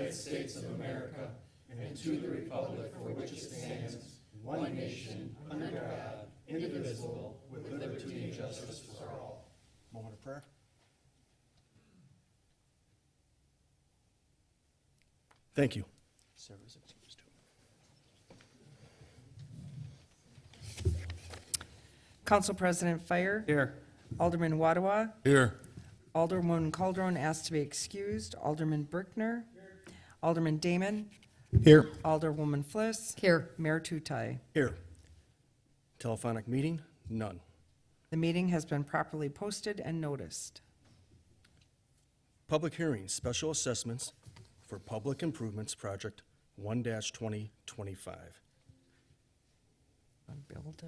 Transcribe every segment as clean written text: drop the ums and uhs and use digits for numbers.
United States of America and to the republic for which it stands, one nation, under God, indivisible, with liberty and justice for all. Moment of prayer. Thank you. Sarah is excused. Council President Fire. Here. Alderman Wadawa. Here. Alderwoman Calderon asked to be excused. Alderman Brickner. Alderman Damon. Here. Alderwoman Fliss. Here. Mayor Tutai. Here. Telephonic meeting? None. The meeting has been properly posted and noticed. Public hearings, special assessments for Public Improvements Project 1-2025. Unbilled.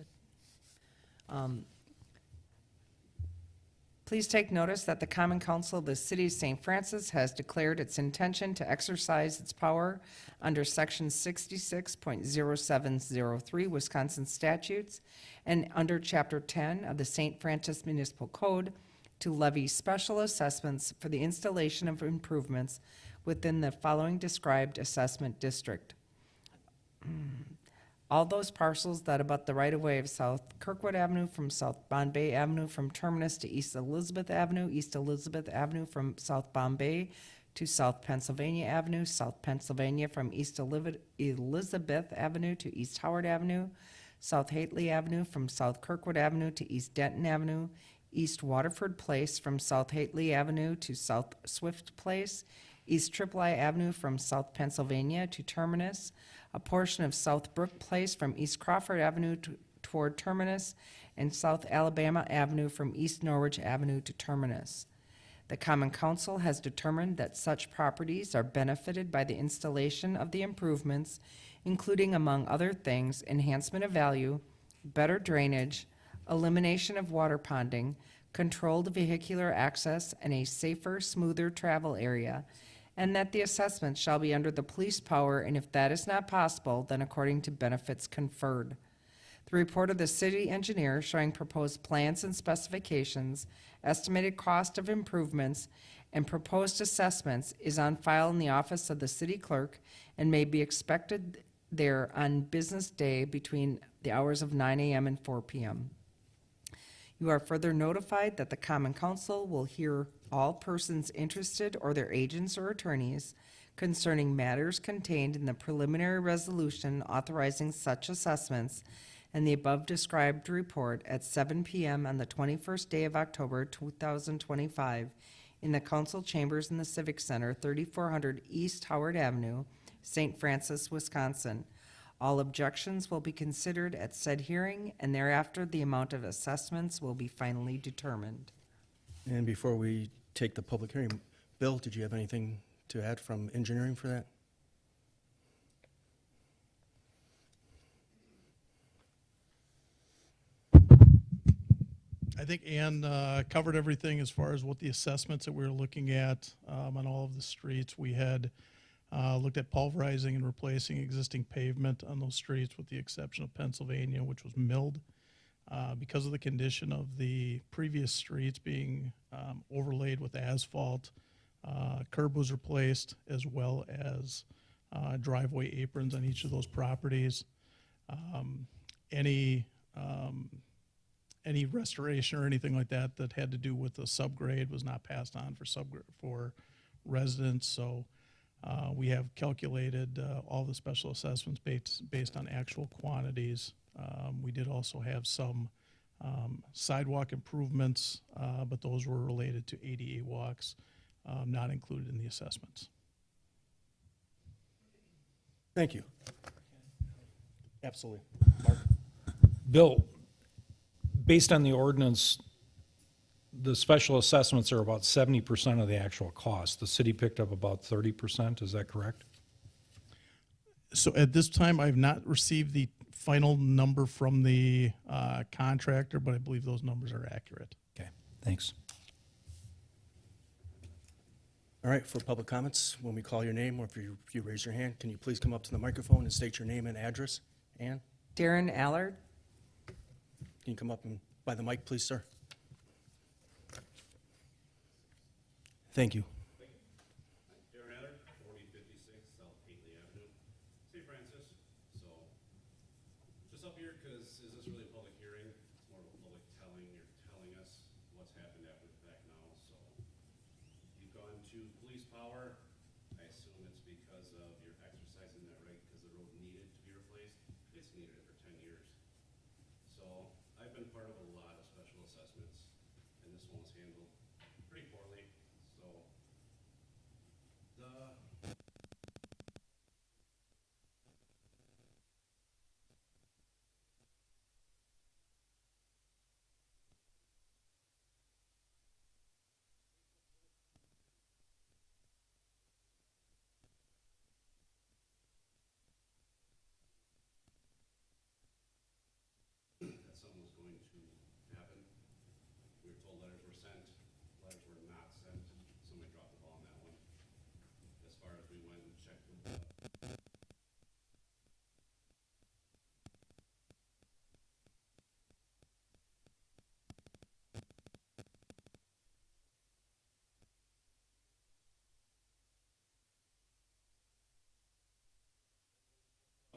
Please take notice that the Common Council of the City of St. Francis has declared its intention to exercise its power under Section 66.0703 Wisconsin statutes and under Chapter 10 of the St. Francis Municipal Code to levy special assessments for the installation of improvements within the following described assessment district. All those parcels that abut the right-of-way of South Kirkwood Avenue from South Bombay Avenue from Terminus to East Elizabeth Avenue from South Bombay to South Pennsylvania Avenue, South Pennsylvania from East Elizabeth Avenue to East Howard Avenue, South Hately Avenue from South Kirkwood Avenue to East Denton Avenue, East Waterford Place from South Hately Avenue to South Swift Place, East Tripoli Avenue from South Pennsylvania to Terminus, a portion of South Brook Place from East Crawford Avenue toward Terminus, and South Alabama Avenue from East Norwich Avenue to Terminus. The Common Council has determined that such properties are benefited by the installation of the improvements, including, among other things, enhancement of value, better drainage, elimination of water ponding, controlled vehicular access, and a safer, smoother travel area, and that the assessment shall be under the police power, and if that is not possible, then according to benefits conferred. The report of the city engineer showing proposed plans and specifications, estimated cost of improvements, and proposed assessments is on file in the office of the city clerk and may be expected there on business day between the hours of 9 a.m. and 4 p.m. You are further notified that the Common Council will hear all persons interested or their agents or attorneys concerning matters contained in the preliminary resolution authorizing such assessments and the above described report at 7 p.m. on the 21st day of October 2025 in the council chambers in the Civic Center, 3400 East Howard Avenue, St. Francis, Wisconsin. All objections will be considered at said hearing, and thereafter the amount of assessments will be finally determined. And before we take the public hearing, Bill, did you have anything to add from engineering for that? I think Ann covered everything as far as what the assessments that we were looking at on all of the streets. We had looked at pulverizing and replacing existing pavement on those streets with the exception of Pennsylvania, which was milled. Because of the condition of the previous streets being overlaid with asphalt, curb was replaced as well as driveway aprons on each of those properties. Any restoration or anything like that that had to do with the subgrade was not passed on for residents. So we have calculated all the special assessments based on actual quantities. We did also have some sidewalk improvements, but those were related to ADA walks, not included in the assessments. Thank you. Absolutely. Mark? Bill, based on the ordinance, the special assessments are about 70% of the actual cost. The city picked up about 30%, is that correct? So at this time, I've not received the final number from the contractor, but I believe those numbers are accurate. Okay, thanks. All right, for public comments, when we call your name or if you raise your hand, can you please come up to the microphone and state your name and address? Ann, Darren Allard. can you come up and by the mic, please, sir? Thank you. Darren Allard, 4056 Hey Francis, so just up here because is this really a public hearing? It's more of a public telling. You're telling us what's happened after the fact now. So you've gone to police power. I assume it's because of your exercising that right because the road needed to be replaced. It's needed it for 10 years. So I've been part of a lot of special assessments, and this one was handled pretty poorly. So the that something was going to happen. We were told letters were sent, letters were not sent. Somebody dropped the ball on that one. As far as we went and checked with the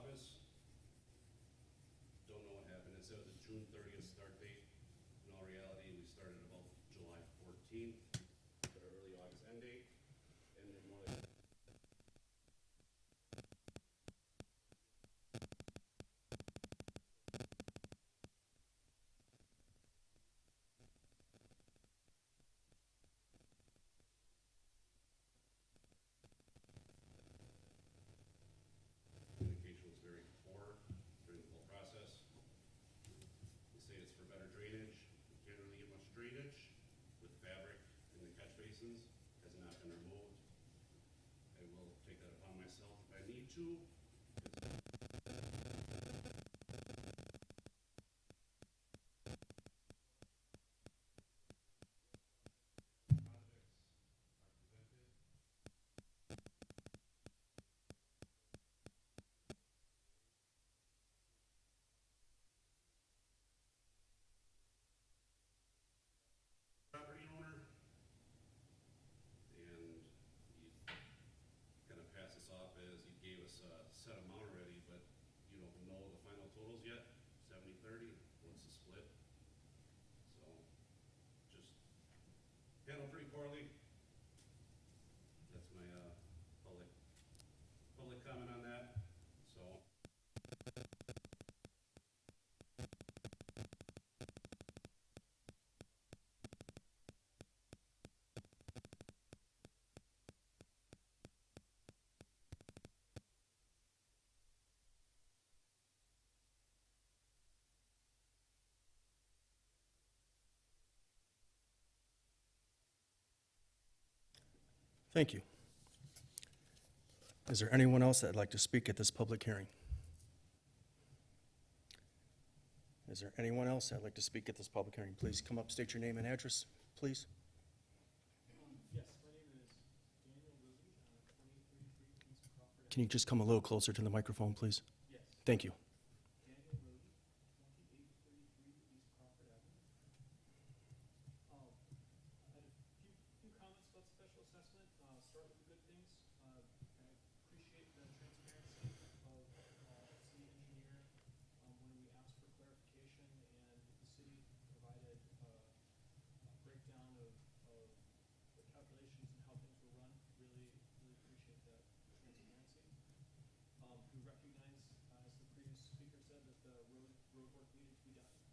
office, don't know what happened. It said it was a June 30th start date. In all reality, we started about July 14th, put our early August end date, and then more like communication was very poor during the whole process. They say it's for better drainage. We can't really get much drainage with fabric in the catch basins. Has not been removed. I will take that upon myself if I need to. Property owner, and you kind of pass this off as you gave us a set amount already, but you don't know the final totals yet, 70-30, what's the split? So, just handled pretty poorly. That's my, public comment on that, so. Thank you. Is there anyone else that'd like to speak at this public hearing? Is there anyone else that'd like to speak at this public hearing? Please come up, state your name and address, please. Yes, my name is Daniel Lilly, 2033 East Crawford. Can you just come a little closer to the microphone, please? Yes, Thank you. Daniel Lilly, 2833 East Crawford Avenue. I had a few comments about the special assessment. Start with the good things. I appreciate the transparency of city engineer when we asked for clarification, and the city provided a breakdown of the calculations and how things were run. Really appreciate that transparency. We recognize, as the previous speaker said, that the road work needed to be done.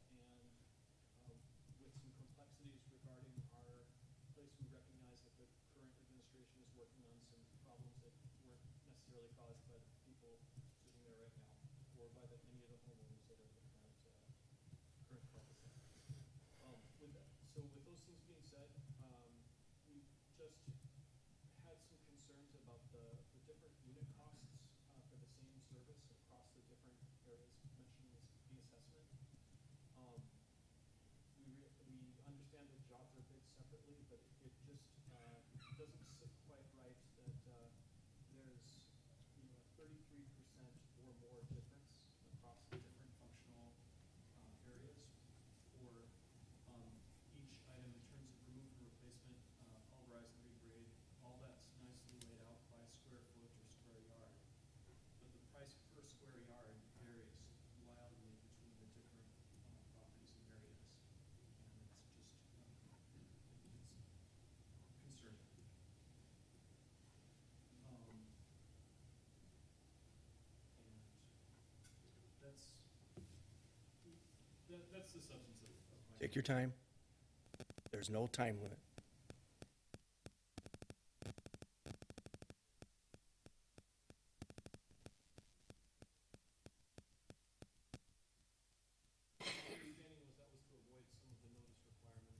And with some complexities regarding our place, we recognize that the current administration is working on some problems that weren't necessarily caused by the people sitting there right now, or by any of the homeowners that are in the current cul-de-sac. With those things being said, we just had some concerns about the different unit costs for the same service across the different areas mentioned in the assessment. We understand that jobs are bid separately, but it just doesn't sit quite right that there's a 33% or more difference across the different functional areas for each item in terms of remove and replacement, pulverize and regrade. All that's nicely laid out by square foot or square yard. But That's the substance of my. Take your time. There's no time limit. Understanding was that was to avoid some of the notice requirements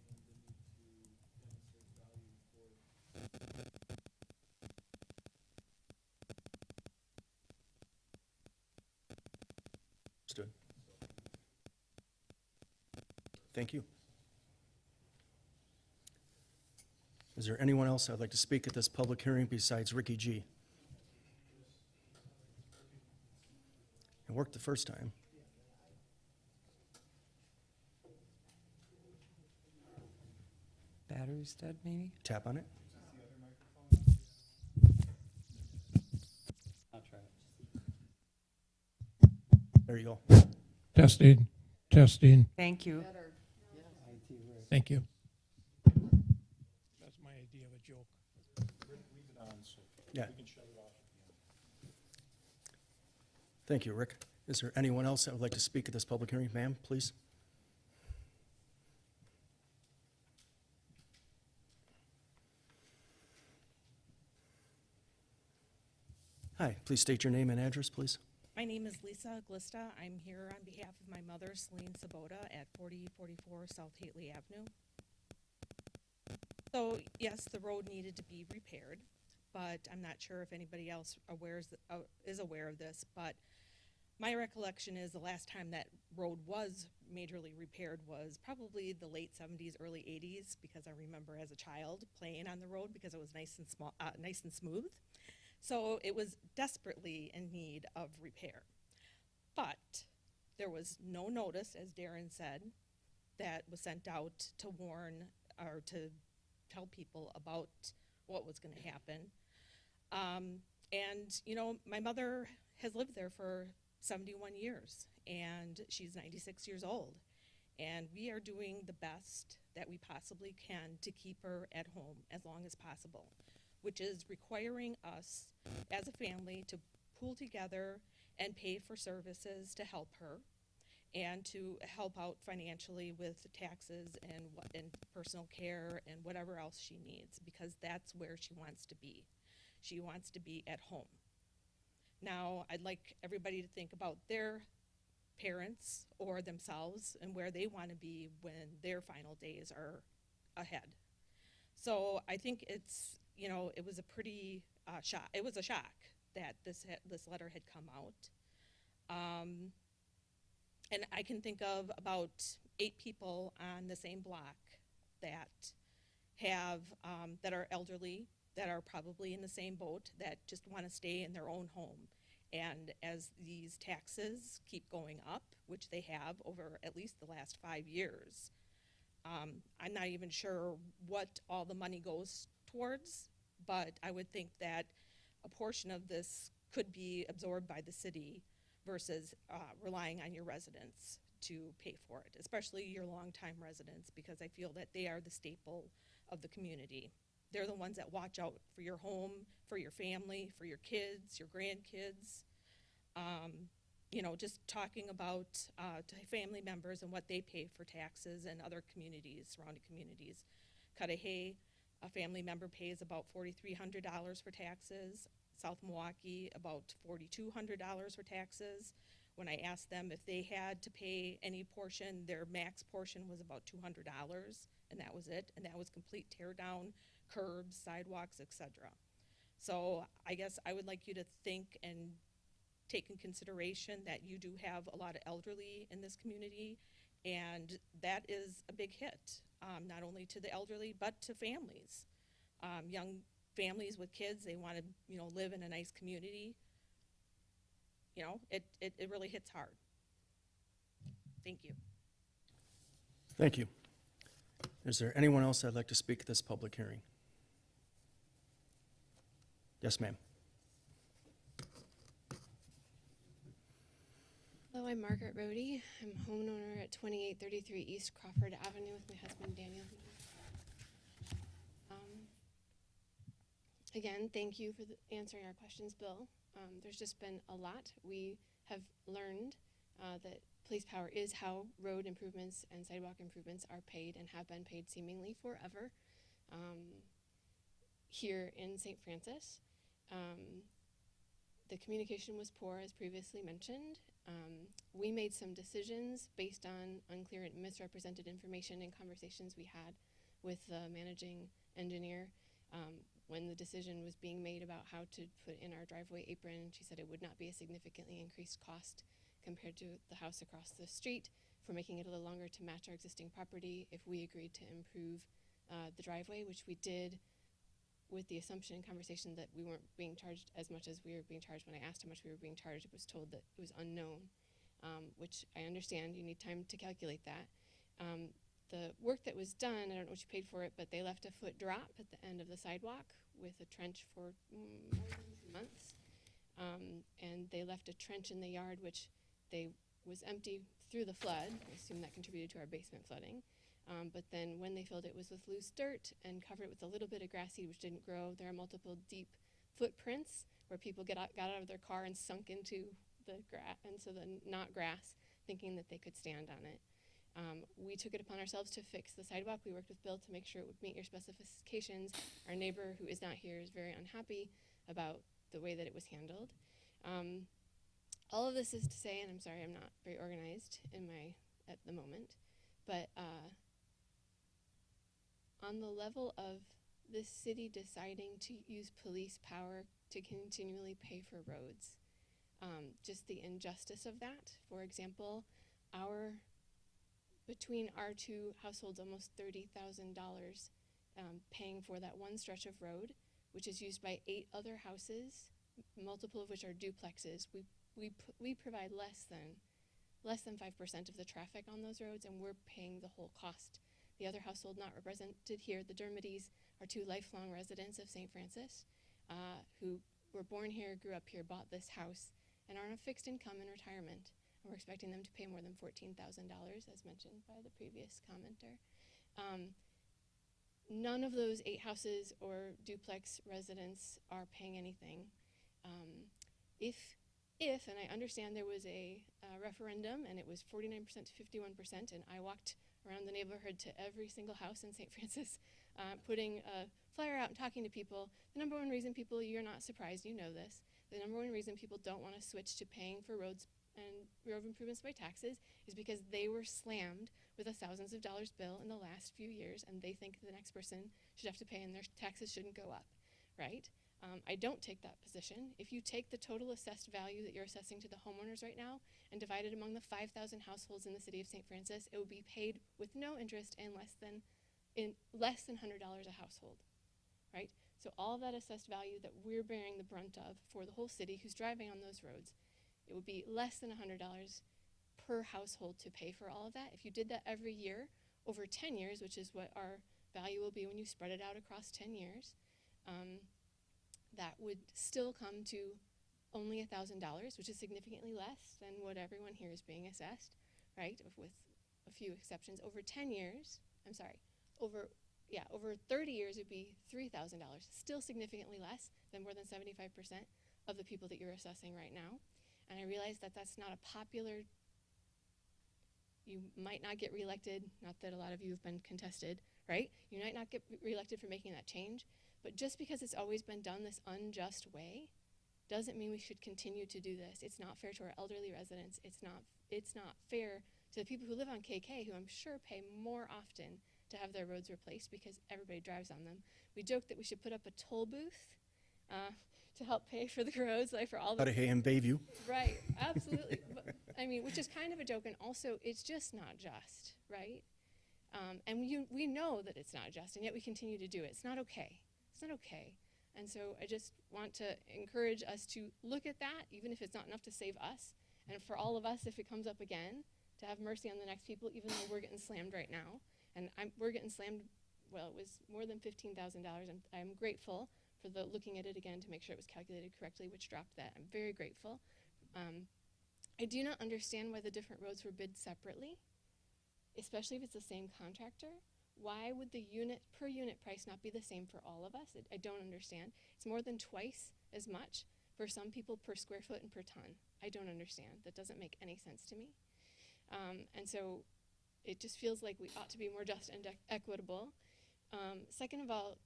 and the need to demonstrate value for. Understood. Thank you. Is there anyone else that'd like to speak at this public hearing besides Ricky G? It worked the first time. Battery's dead, maybe? Tap on it. I'll try it. There you go. Testing, testing. Thank you. Thank you. That's my idea of a joke. Yeah. Thank you, Rick. Is there anyone else that would like to speak at this public hearing? Ma'am, please. Hi, please state your name and address, please. My name is Lisa Glista. I'm here on behalf of my mother, Celine Sabota, at 4044 South Hately Avenue. So, yes, the road needed to be repaired, but I'm not sure if anybody else is aware of this, but my recollection is the last time that road was majorly repaired was probably the late 70s, early 80s, because I remember as a child playing on the road because it was nice and smooth. So it was desperately in need of repair. But there was no notice, as Darren said, that was sent out to warn or to tell people about what was going to happen. And, you know, my mother has lived there for 71 years, and she's 96 years old. And we are doing the best that we possibly can to keep her at home as long as possible, which is requiring us as a family to pool together and pay for services to help her and to help out financially with taxes and personal care and whatever else she needs, because that's where she wants to be. She wants to be at home. Now, I'd like everybody to think about their parents or themselves and where they want to be when their final days are ahead. So I think it's, you know, it was a pretty shock. It was a shock that this letter had come out. And I can think of about 8 people on the same block that have, that are elderly, that are probably in the same boat, that just want to stay in their own home. And as these taxes keep going up, which they have over at least the last 5 years, I'm not even sure what all the money goes towards, but I would think that a portion of this could be absorbed by the city versus relying on your residents to pay for it, especially your longtime residents, because I feel that they are the staple of the community. They're the ones that watch out for your home, for your family, for your kids, your grandkids. You know, just talking about to family members and what they pay for taxes and other communities, surrounding communities. Cudahy, a family member pays about $4,300 for taxes. South Milwaukee, about $4,200 for taxes. When I asked them if they had to pay any portion, their max portion was about $200, and that was it. And that was complete tear down, curbs, sidewalks, etc. So I guess I would like you to think and take in consideration that you do have a lot of elderly in this community, and that is a big hit, not only to the elderly, but to families. Young families with kids, they want to, you know, live in a nice community. You know, it really hits hard. Thank you. Thank you. Is there anyone else that'd like to speak at this public hearing? Yes, ma'am. Hello, I'm Margaret Rohde. I'm a homeowner at 2833 East Crawford Avenue with my husband Daniel. Again, thank you for answering our questions, Bill. There's just been a lot. We have learned that police power is how road improvements and sidewalk improvements are paid and have been paid seemingly forever here in St. Francis. The communication was poor, as previously mentioned. We made some decisions based on unclear and misrepresented information in conversations we had with the managing engineer. When the decision was being made about how to put in our driveway apron, she said it would not be a significantly increased cost compared to the house across the street for making it a little longer to match our existing property if we agreed to improve the driveway, which we did with the assumption in conversation that we weren't being charged as much as we were being charged. When I asked how much we were being charged, it was told that it was unknown, which I understand. You need time to calculate that. The work that was done, I don't know what you paid for it, but they left a foot drop at the end of the sidewalk with a trench for more than 2 months. And they left a trench in the yard, which was empty through the flood. I assume that contributed to our basement flooding. But then when they filled it was with loose dirt and covered it with a little bit of grass seed, which didn't grow. There are multiple deep footprints where people got out of their car and sunk into the not grass, thinking that they could stand on it. We took it upon ourselves to fix the sidewalk. We worked with Bill to make sure it would meet your specifications. Our neighbor, who is not here, is very unhappy about the way that it was handled. All of this is to say, and I'm sorry I'm not very organized at the moment, but on the level of this city deciding to use police power to continually pay for roads, just the injustice of that. For example, between our two households, almost $30,000 paying for that one stretch of road, which is used by 8 other houses, multiple of which are duplexes. We provide less than 5% of the traffic on those roads, and we're paying the whole cost. The other household not represented here, the Dermodys, are 2 lifelong residents of St. Francis who were born here, grew up here, bought this house, and are on a fixed income in retirement. And we're expecting them to pay more than $14,000, as mentioned by the previous commenter. None of those 8 houses or duplex residents are paying anything. If, and I understand there was a referendum and it was 49% to 51%, and I walked around the neighborhood to every single house in St. Francis, putting a flyer out and talking to people. The number one reason people, you're not surprised, you know this, the number one reason people don't want to switch to paying for roads and road improvements by taxes is because they were slammed with a thousands of dollars bill in the last few years, and they think the next person should have to pay and their taxes shouldn't go up, right? I don't take that position. If you take the total assessed value that you're assessing to the homeowners right now and divide it among the 5,000 households in the city of St. Francis, it would be paid with no interest and less than $100 a household, right? So all of that assessed value that we're bearing the brunt of for the whole city who's driving on those roads, it would be less than $100 per household to pay for all of that. If you did that every year over 10 years, which is what our value will be when you spread it out across 10 years, that would still come to only $1,000, which is significantly less than what everyone here is being assessed, right? With a few exceptions. Over 10 years, over 30 years, it'd be $3,000, still significantly less than more than 75% of the people that you're assessing right now. And I realize that that's not a popular, you might not get reelected, not that a lot of you have been contested, right? You might not get reelected for making that change, but just because it's always been done this unjust way doesn't mean we should continue to do this. It's not fair to our elderly residents. It's not fair to the people who live on KK, who I'm sure pay more often to have their roads replaced because everybody drives on them. We joke that we should put up a toll booth to help pay for the roads, like for all the— Out of Hayham Bayview. Right, absolutely. But, I mean, which is kind of a joke, and also it's just not just, right? And we know that it's not just, and yet we continue to do it. It's not okay. It's not okay. And so I just want to encourage us to look at that, even if it's not enough to save us, and for all of us, if it comes up again, to have mercy on the next people, even though we're getting slammed right now. And we're getting slammed, well, it was more than $15,000, and I'm grateful for looking at it again to make sure it was calculated correctly, which dropped that. I'm very grateful. I do not understand why the different roads were bid separately, especially if it's the same contractor. Why would the per unit price not be the same for all of us? I don't understand. It's more than twice as much for some people per square foot and per ton. I don't understand. That doesn't make any sense to me. And so it just feels like we ought to be more just and equitable. Second of all,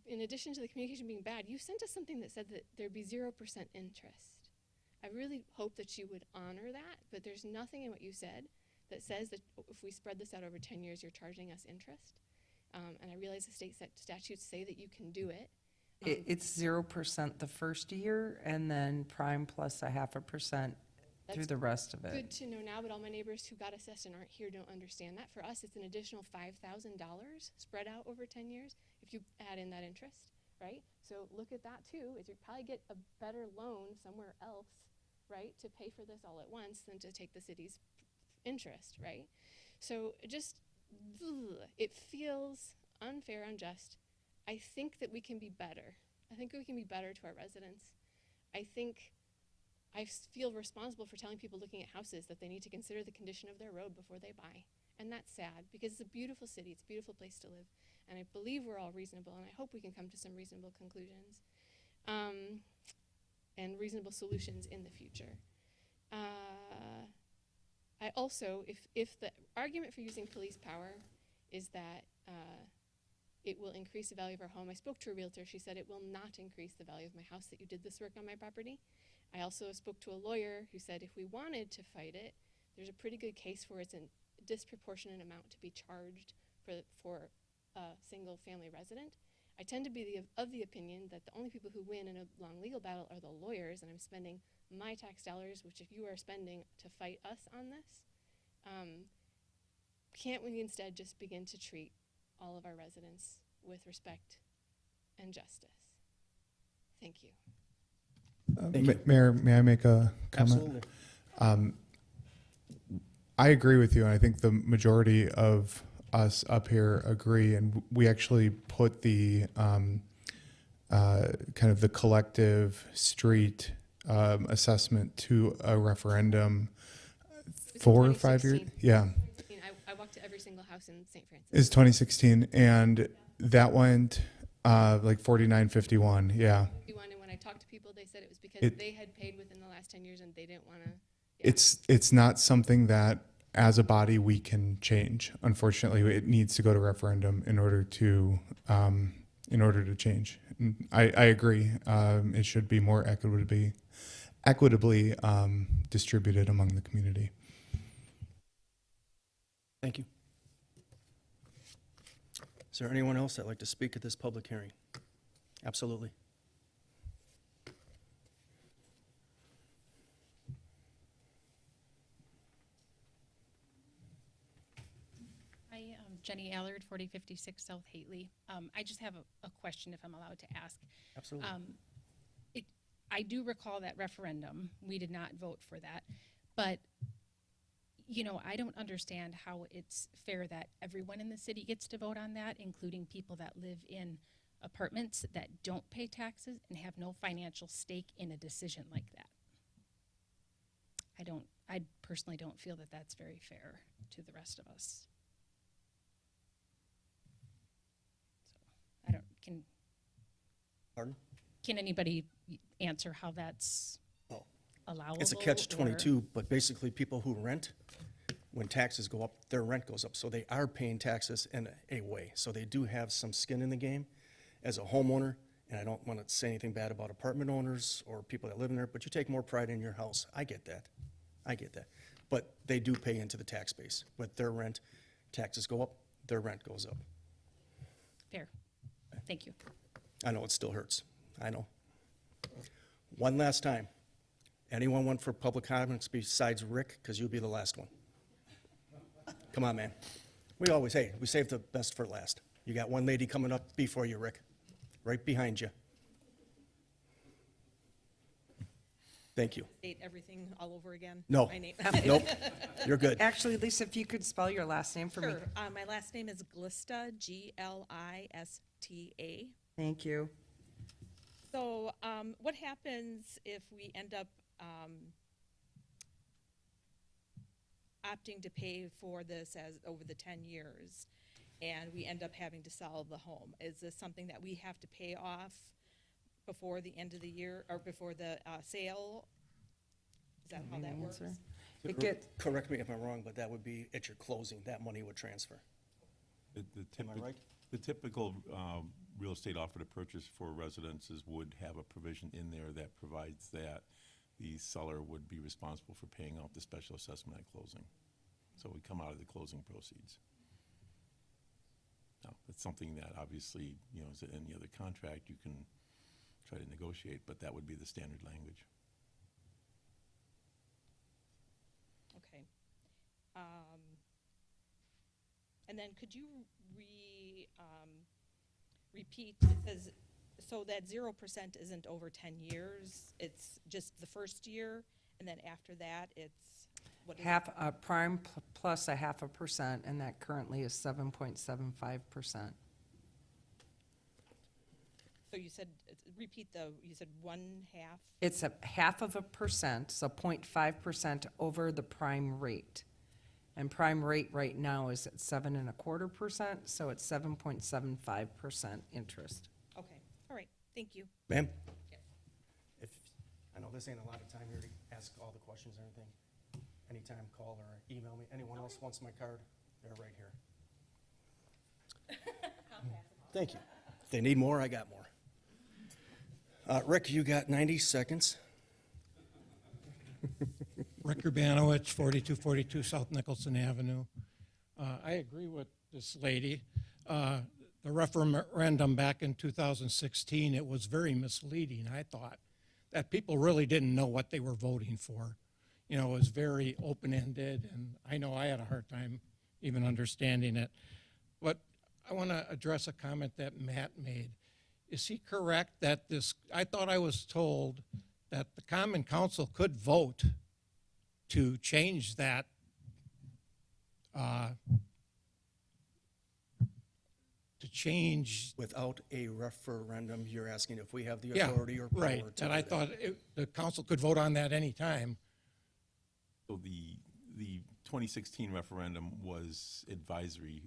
in addition to the communication being bad, you sent us something that said that there'd be 0% interest. I really hope that you would honor that, but there's nothing in what you said that says that if we spread this out over 10 years, you're charging us interest. And I realize the state statutes say that you can do it. It's 0% the first year, and then prime plus 0.5% through That's the rest of it. Good to know now, but all my neighbors who got assessed and aren't here don't understand that. For us, it's an additional $5,000 spread out over 10 years if you add in that interest, right? So look at that too, is you probably get a better loan somewhere else, right, to pay for this all at once than to take the city's interest, right? So just, it feels unfair, unjust. I think that we can be better. I think we can be better to our residents. I think I feel responsible for telling people looking at houses that they need to consider the condition of their road before they buy. And that's sad because it's a beautiful city, it's a beautiful place to live. And I believe we're all reasonable, and I hope we can come to some reasonable conclusions and reasonable solutions in the future. I also, if the argument for using police power is that it will increase the value of our home, I spoke to a realtor, she said it will not increase the value of my house that you did this work on my property. I also spoke to a lawyer who said if we wanted to fight it, there's a pretty good case for it's a disproportionate amount to be charged for a single family resident. I tend to be of the opinion that the only people who win in a long legal battle are the lawyers, and I'm spending my tax dollars, which if you are spending to fight us on this, can't we instead just begin to treat all of our residents with respect and justice? Thank you. Mayor, may I make a comment? Absolutely. I agree with you, and I think the majority of us up here agree, and we actually put the kind of the collective street assessment to a referendum It's 4 or 5 years. 2016. Yeah, 2016. I walked to every single house in St. Francis. it's 2016, and that went like 49-51. Yeah. And when I talked to people, they said it was because It- they had paid within the last 10 years and they didn't want to. It's not something that as a body we can change. Unfortunately, it needs to go to referendum in order to change. And I agree. It should be more equitably distributed among the community. Thank you. Is there anyone else that'd like to speak at this public hearing? Absolutely. Hi, Jenny Allard, 4056 South Hately. I just have a question if I'm allowed to ask. Absolutely. I do recall that referendum. We did not vote for that. But, you know, I don't understand how it's fair that everyone in the city gets to vote on that, including people that live in apartments that don't pay taxes and have no financial stake in a decision like that. I personally don't feel that that's very fair to the rest of us. So, Pardon? can anybody answer how that's Oh. allowable? It's a or- catch-22, but basically people who rent, when taxes go up, their rent goes up. So they are paying taxes in a way. So they do have some skin in the game as a homeowner. And I don't want to say anything bad about apartment owners or people that live in there, but you take more pride in your house. I get that. I get that. But they do pay into the tax base. With their rent, taxes go up, their rent goes up. Fair. Thank you. I know it still hurts. I know. One last time. Anyone want for public comments besides Rick? Because you'll be the last one. Come on, man. We save the best for last. You got one lady coming up before you, Rick. Right behind you. Thank you. State everything all over again? No. My name. Nope. You're good. Actually, Lisa, if you could spell your last name for me. Sure. My last name is Glista, Glista. Thank you. So what happens if we end up opting to pay for this as over the 10 years and we end up having to sell the home? Is this something that we have to pay off before the end of the year or before the sale? Is that how that works? Answer. It get, Correct me if I'm wrong, but that would be at your closing, that money would transfer. Am I right? The typical real estate offer to purchase for residences would have a provision in there that provides that the seller would be responsible for paying off the special assessment at closing. So we come out of the closing proceeds. Now, it's something that obviously, you know, as in any other contract, you can try to negotiate, but that would be the standard language. Okay. And then could you repeat, because, so that 0% isn't over 10 years, it's just the first year, and then after that, it's, what is it? half, prime plus a 0.5%, and that currently is 7.75%. So you said, you said 1/2? It's a 0.5%, so 0.5% over the prime rate. And prime rate right now is at 7.25%, so it's 7.75% interest. Okay, all right, thank you. Ma'am? Yes. If, I know this ain't a lot of time here to ask all the questions or anything. Anytime, call or email me. Anyone else wants my card, they're right here. Thank you. If they need more, I got more. Rick, you got 90 seconds. Rick Urbanowitz, 4242 South Nicholson Avenue. I agree with this lady. The referendum back in 2016, it was very misleading, I thought, that people really didn't know what they were voting for. You know, it was very open-ended, and I know I had a hard time even understanding it. But I want to address a comment that Matt made. Is he correct that this, I thought I was told that the Common Council could vote to change that Without a referendum, you're asking if we have the Yeah, authority or power right, to and do I that. thought the council could vote on that anytime. So the 2016 referendum was advisory,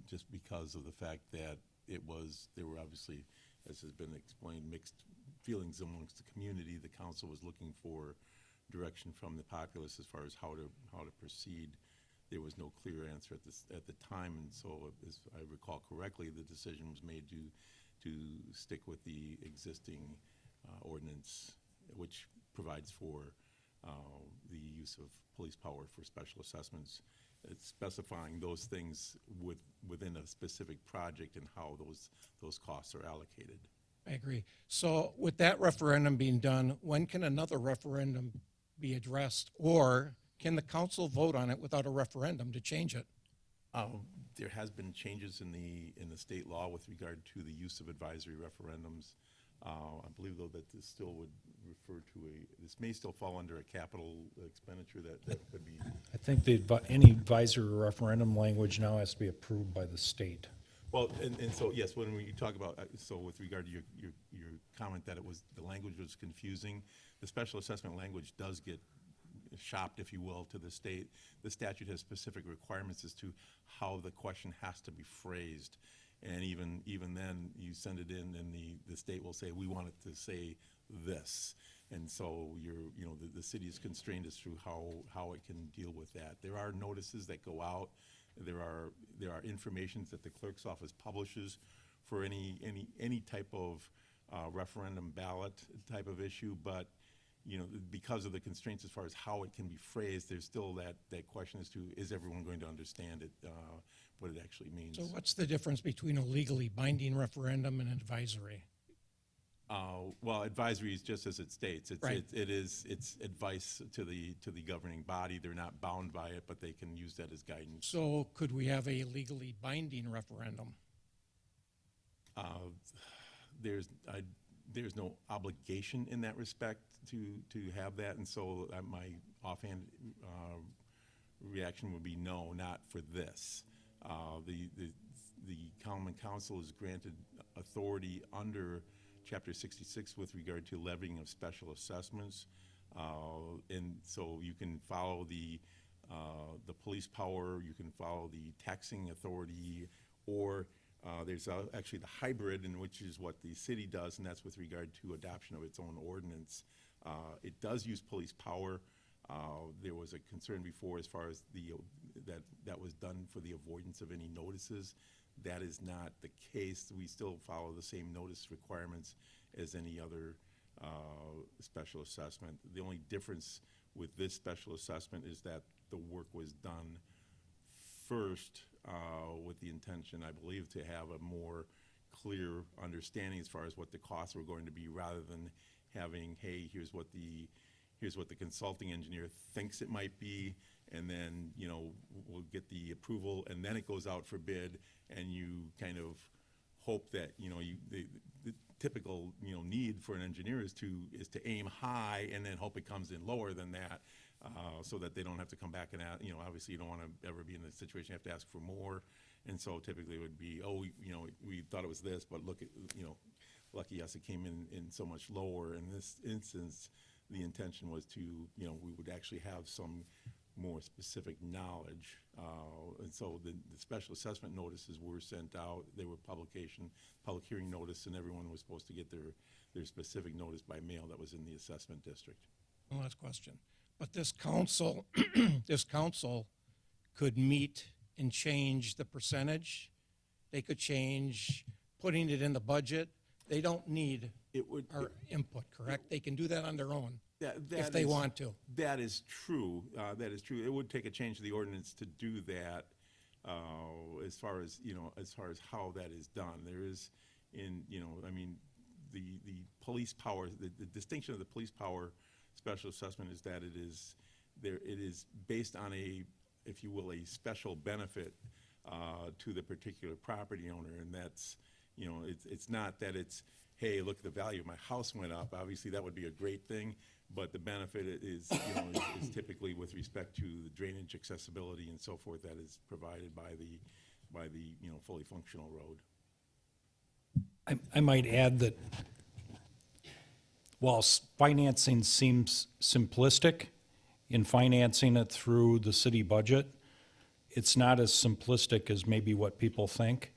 just because of the fact that there were obviously, as has been explained, mixed feelings amongst the community. The council was looking for direction from the populace as far as how to proceed. There was no clear answer at the time, and so, as I recall correctly, the decision was made to stick with the existing ordinance, which provides for the use of police power for special assessments. It's specifying those things within a specific project and how those costs are allocated. I agree. So with that referendum being done, when can another referendum be addressed? Or can the council vote on it without a referendum to change it? There has been changes in the state law with regard to the use of advisory referendums. I believe, though, that this still would refer to this may still fall under a capital expenditure that could be. I think any advisory referendum language now has to be approved by the state. Well, and so, yes, when we talk about, so with regard to your comment that the language was confusing, the special assessment language does get shopped, if you will, to the state. The statute has specific requirements as to how the question has to be phrased. And even then, you send it in, and the state will say, we want it to say this. And so the city is constrained as to how it can deal with that. There are notices that go out. There are informations that the clerk's office publishes for any type of referendum ballot type of issue, but because of the constraints as far as how it can be phrased, there's still that question as to, is everyone going to understand it, what it actually means. So what's the difference between a legally binding referendum and advisory? Well, advisory is just as it states. Right. It's advice to the governing body. They're not bound by it, but they can use that as guidance. So could we have a legally binding referendum? There's no obligation in that respect to have that, and so my offhand reaction would be no, not for this. The Common Council is granted authority under Chapter 66 with regard to levying of special assessments, and so you can follow the police power, you can follow the taxing authority, or there's actually the hybrid, in which is what the city does, and that's with regard to adoption of its own ordinance. It does use police power, There was a concern before as far as that was done for the avoidance of any notices. That is not the case. We still follow the same notice requirements as any other special assessment. The only difference with this special assessment is that the work was done first with the intention, I believe, to have a more clear understanding as far as what the costs were going to be, rather than having, hey, here's what the consulting engineer thinks it might be, and then, you know, we'll get the approval, and then it goes out for bid, and you kind of hope that, you know, the typical, you know, need for an engineer is to aim high and then hope it comes in lower than that, so that they don't have to come back and ask, you know, obviously you don't want to ever be in the situation you have to ask for more. And so typically it would be, oh, you know, we thought it was this, but look at, you know, lucky us, it came in so much lower. In this instance, the intention was to, you know, we would actually have some more specific knowledge. And so the special assessment notices were sent out. They were public hearing notice, and everyone was supposed to get their specific notice by mail that was in the assessment district. One last question. But this council, this council could meet and change the percentage. They could change putting it in the budget. They don't need our input, correct? They can do that on their own if they want to. That is true. That is true. It would take a change of the ordinance to do that. As far as, you know, as far as how that is done, there is, you know, I mean, the police power, the distinction of the police power special assessment is that it is based on a, if you will, a special benefit to the particular property owner, and that's, you know, it's not that it's, hey, look, the value of my house went up. Obviously, that would be a great thing, but the benefit is, you know, is typically with respect to the drainage accessibility and so forth that is provided by the you know, fully functional road. I might add that while financing seems simplistic in financing it through the city budget, it's not as simplistic as maybe what people think.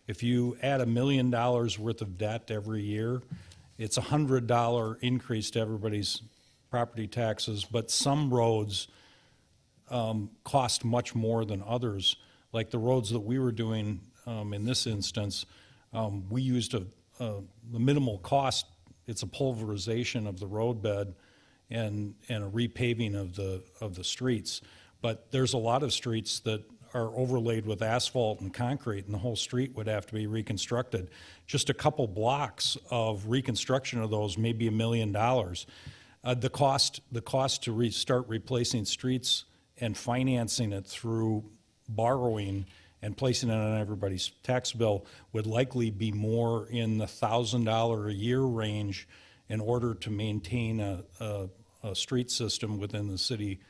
If you add $1 million worth of debt every year, it's a $100 increase to everybody's property taxes, but some roads cost much more than others. Like the roads that we were doing in this instance, we used the minimal cost. It's a pulverization of the roadbed and a repaving of the streets. But there's a lot of streets that are overlaid with asphalt and concrete, and the whole street would have to be reconstructed. Just a couple blocks of reconstruction of those may be $1 million. The cost to start replacing streets and financing it through borrowing and placing it on everybody's tax bill would likely be more in the $1,000 a year range in order to maintain a street system within the city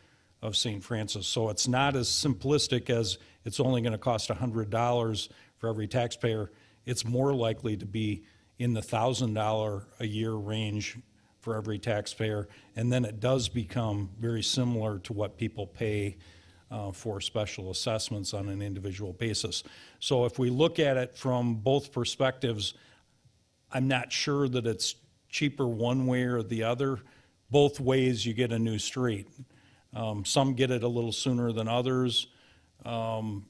of St. Francis. So it's not as simplistic as it's only going to cost $100 for every taxpayer. It's more likely to be in the $1,000 a year range for every taxpayer, and then it does become very similar to what people pay for special assessments on an individual basis. So if we look at it from both perspectives, I'm not sure that it's cheaper one way or the other. Both ways you get a new street. Some get it a little sooner than others. And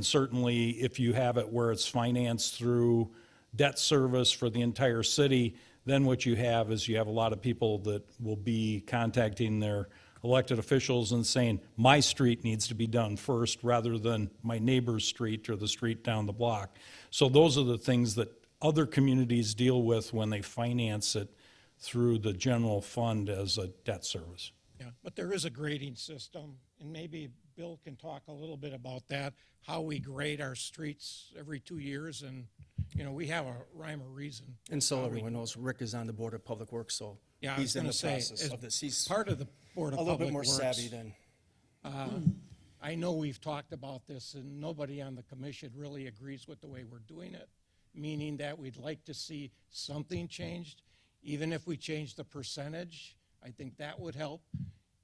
certainly if you have it where it's financed through debt service for the entire city, then what you have is you have a lot of people that will be contacting their elected officials and saying, my street needs to be done first rather than my neighbor's street or the street down the block. So those are the things that other communities deal with when they finance it through the general fund as a debt service. Yeah, but there is a grading system, and maybe Bill can talk a little bit about that, how we grade our streets every 2 years, and, you know, we have a rhyme or reason. And so everyone knows, Rick is on the Board of Public Works, so Yeah, I he's was in gonna the say, process as of this. He's part of the Board of a little Public bit more Works, savvy than, I know we've talked about this, and nobody on the commission really agrees with the way we're doing it, meaning that we'd like to see something changed, even if we change the percentage. I think that would help.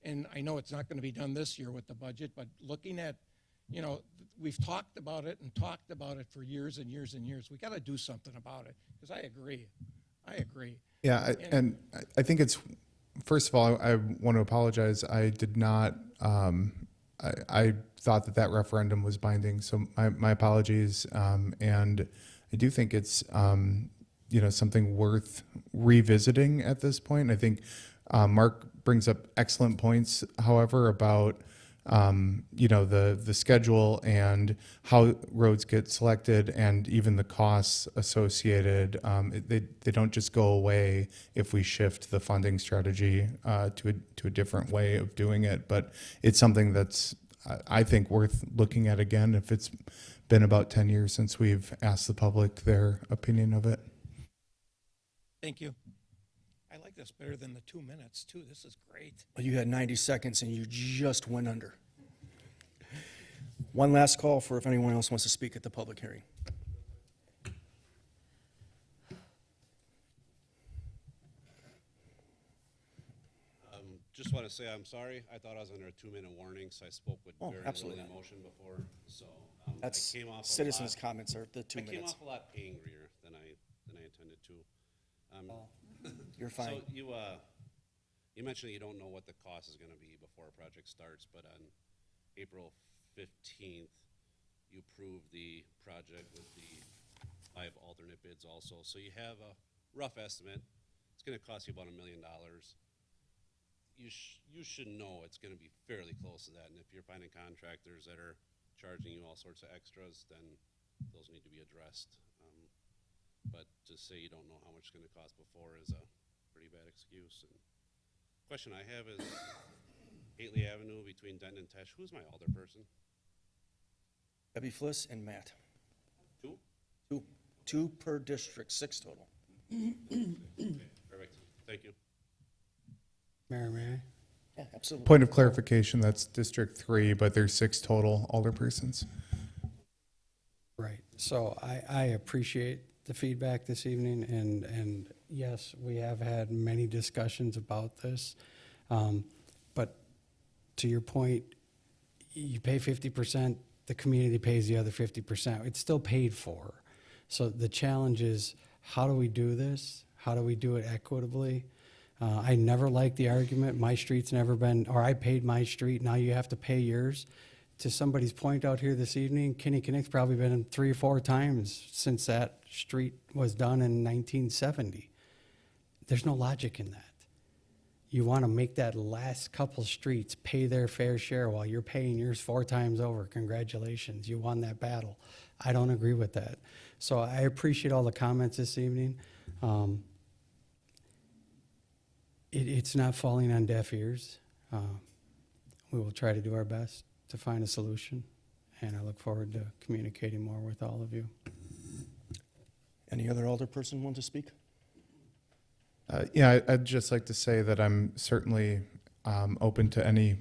And I know it's not going to be done this year with the budget, but looking at, you know, we've talked about it and talked about it for years and years and years. We got to do something about it, because I agree. Yeah, and I think it's First of all, I want to apologize. I did not, I thought that that referendum was binding, so my apologies. And I do think it's, something worth revisiting at this point. I think Mark brings up excellent points, however, about the schedule and how roads get selected and even the costs associated. They don't just go away if we shift the funding strategy to a different way of doing it. But it's something that's, I think, worth looking at again if it's been about 10 years since we've asked the public their opinion of it. Thank you. I like this better than the 2 minutes, too. This is great. Well, you had 90 seconds and you just went under. One last call for if anyone else wants to speak at the public hearing. Just want to say I'm sorry. I thought I was under a 2-minute warning, so I spoke with Oh, very absolutely little not. emotion before. So That's, I came off citizens' a lot, comments are the 2 I came minutes. off a lot angrier than I intended to. You're fine. So you mentioned that you don't know what the cost is going to be before a project starts, but on April 15th, you approved the project with the 5 alternate bids also. So you have a rough estimate. It's going to cost you about $1 million. You should know it's going to be fairly close to that. And if you're finding contractors that are charging you all sorts of extras, then those need to be addressed. But to say you don't know how much it's going to cost before is a pretty bad excuse. And question I have is Gately Avenue between Denton and Tesh. Who's my alder person? Debbie Fliss and Matt. 2? Two per district, 6 total. Perfect. Thank you. Mayor, may I? Yeah, absolutely. Point of clarification, that's District 3, but there's 6 total alderpersons. Right. So I appreciate the feedback this evening, and yes, we have had many discussions about this. But to your point, you pay 50%, the community pays the other 50%. It's still paid for. So the challenge is, how do we do this? How do we do it equitably? I never liked the argument, my street's never been, or I paid my street, now you have to pay yours. To somebody's point out here this evening, Kinney Connect's probably been in 3 or 4 times since that street was done in 1970. There's no logic in that. You want to make that last couple streets pay their fair share while you're paying yours 4 times over. Congratulations, you won that battle. I don't agree with that. So I appreciate all the comments this evening. It's not falling on deaf ears. We will try to do our best to find a solution, and I look forward to communicating more with all of you. Any other alderperson want to speak? Yeah, I'd just like to say that I'm certainly open to any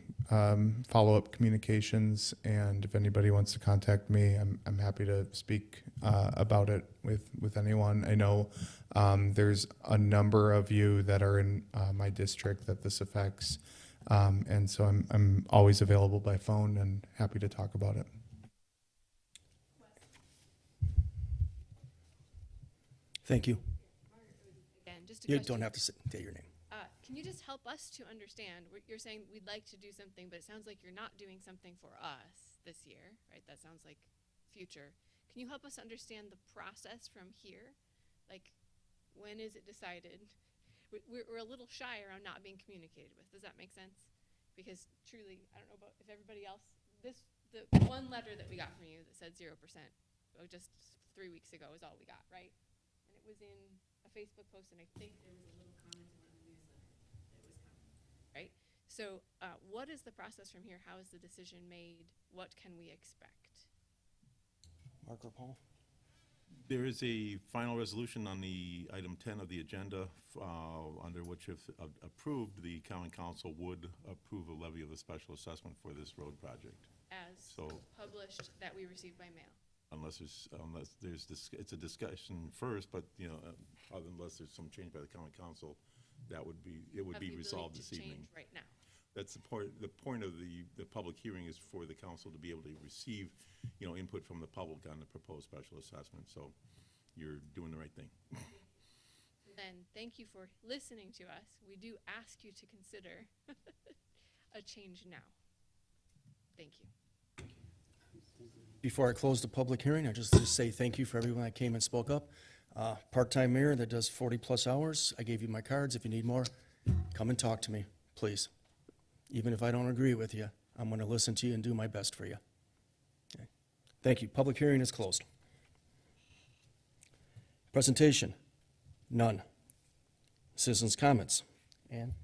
follow-up communications, and if anybody wants to contact me, I'm happy to speak about it with anyone. I know there's a number of you that are in my district that this affects, and so I'm always available by phone and happy to talk about it. Thank you. Again, just a You question. don't have to say your name. Can you just help us to understand? You're saying we'd like to do something, but it sounds like you're not doing something for us this year, right? That sounds like future. Can you help us understand the process from here? Like, when is it decided? We're a little shy around not being communicated with. Does that make sense? Because truly, I don't know about if everybody else, the one letter that we got from you that said 0%, just 3 weeks ago is all we got, right? And it was in a Facebook post, and I think there was a little comment in the newsletter that it was coming, right? So what is the process from here? How is the decision made? What can we expect? Mark or Paul? There is a final resolution on the item 10 of the agenda, under which, if approved, the common council would approve a levy of the special assessment for this road project. As So- published that we received by mail. Unless it's a discussion first, but, unless there's some change by the common council, it would Have be the ability resolved to this evening. change right now. That's the point of the public hearing is for the council to be able to receive, input from the public on the proposed special assessment. So you're doing the right thing. Then then thank you for listening to us. We do ask you to consider a change now. Thank you. Before I close the public hearing, I just want to say thank you for everyone that came and spoke up. Part-time mayor that does 40-plus hours, I gave you my cards. If you need more, come and talk to me, please. Even if I don't agree with you, I'm going to listen to you and do my best for you. Okay. Thank you. Public hearing is closed. Presentation, none. Citizens' comments. Ann?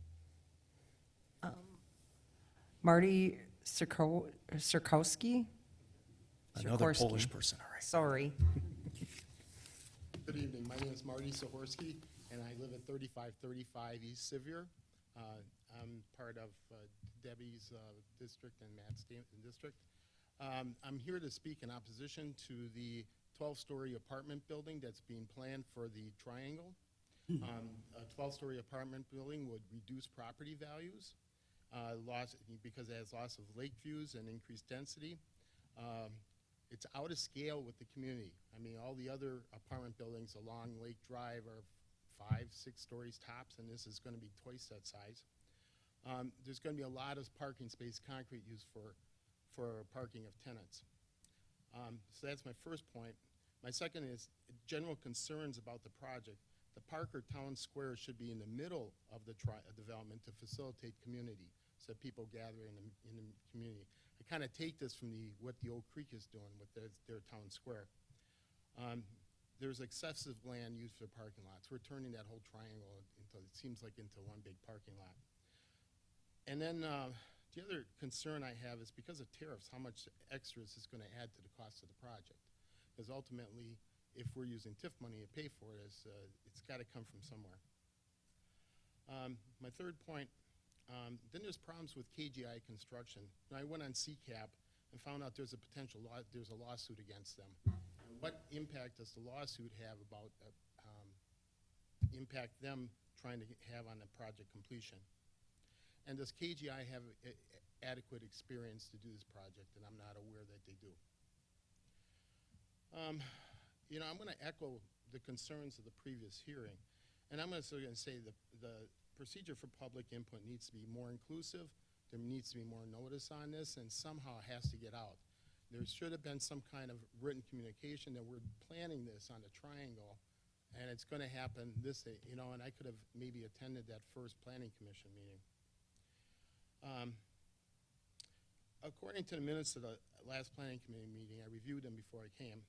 Marty Sirkowski? Another Sikorsky. Polish person, all right. Sorry. Good evening. My name is Marty Sikorsky, and I live at 3535 East Sevier. I'm part of Debbie's district and Matt's district. I'm here to speak in opposition to the 12-story apartment building that's being planned for the Triangle. A 12-story apartment building would reduce property values because it has loss of lake views and increased density. It's out of scale with the community. I mean, all the other apartment buildings along Lake Drive are 5, 6 stories tops, and this is going to be twice that size. There's going to be a lot of parking space concrete used for parking of tenants. So that's my first point. My second is general concerns about the project. The Parker Town Square should be in the middle of the development to facilitate community, so that people gather in the community. I kind of take this from what the Oak Creek is doing with their town square. There's excessive land used for parking lots. We're turning that whole triangle into, it seems like, into one big parking lot. And then the other concern I have is because of tariffs, how much extras is going to add to the cost of the project. Because ultimately, if we're using TIF money to pay for it, it's got to come from somewhere. My third point, then there's problems with KGI Construction. And I went on CCAP and found out there's a potential there's a lawsuit against them. And what impact does the lawsuit have about impact them trying to have on the project completion? And does KGI have adequate experience to do this project? And I'm not aware that they do. You know, I'm going to echo the concerns of the previous hearing. And I'm also going to say the procedure for public input needs to be more inclusive. There needs to be more notice on this, and somehow it has to get out. There should have been some kind of written communication that we're planning this on the Triangle, and it's going to happen this, you know, and I could have maybe attended that first planning commission meeting. According to the minutes of the last planning committee meeting, I reviewed them before I came.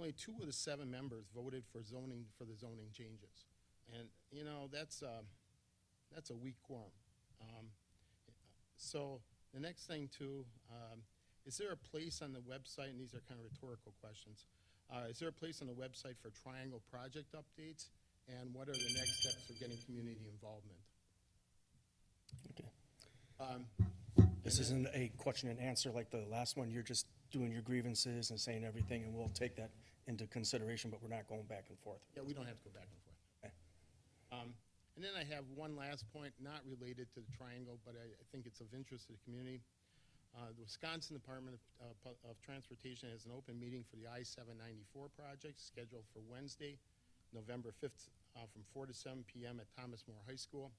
Only 2 of the 7 members voted for the zoning changes, and you know that's a weak quorum. So the next thing too, is there a place on the website, and these are kind of rhetorical questions, is there a place on the website for Triangle project updates, and what are the next steps for getting community involvement? Okay. This isn't a question and answer like the last one. You're just doing your grievances and saying everything, and we'll take that into consideration, but we're not going back and forth. Yeah, we don't have to go back and forth. Okay. And then I have one last point, not related to the Triangle, but I think it's of interest to the community. The Wisconsin Department of Transportation has an open meeting for the I-794 project scheduled for Wednesday, November 5th, from 4 to 7 p.m. at Thomas More High School.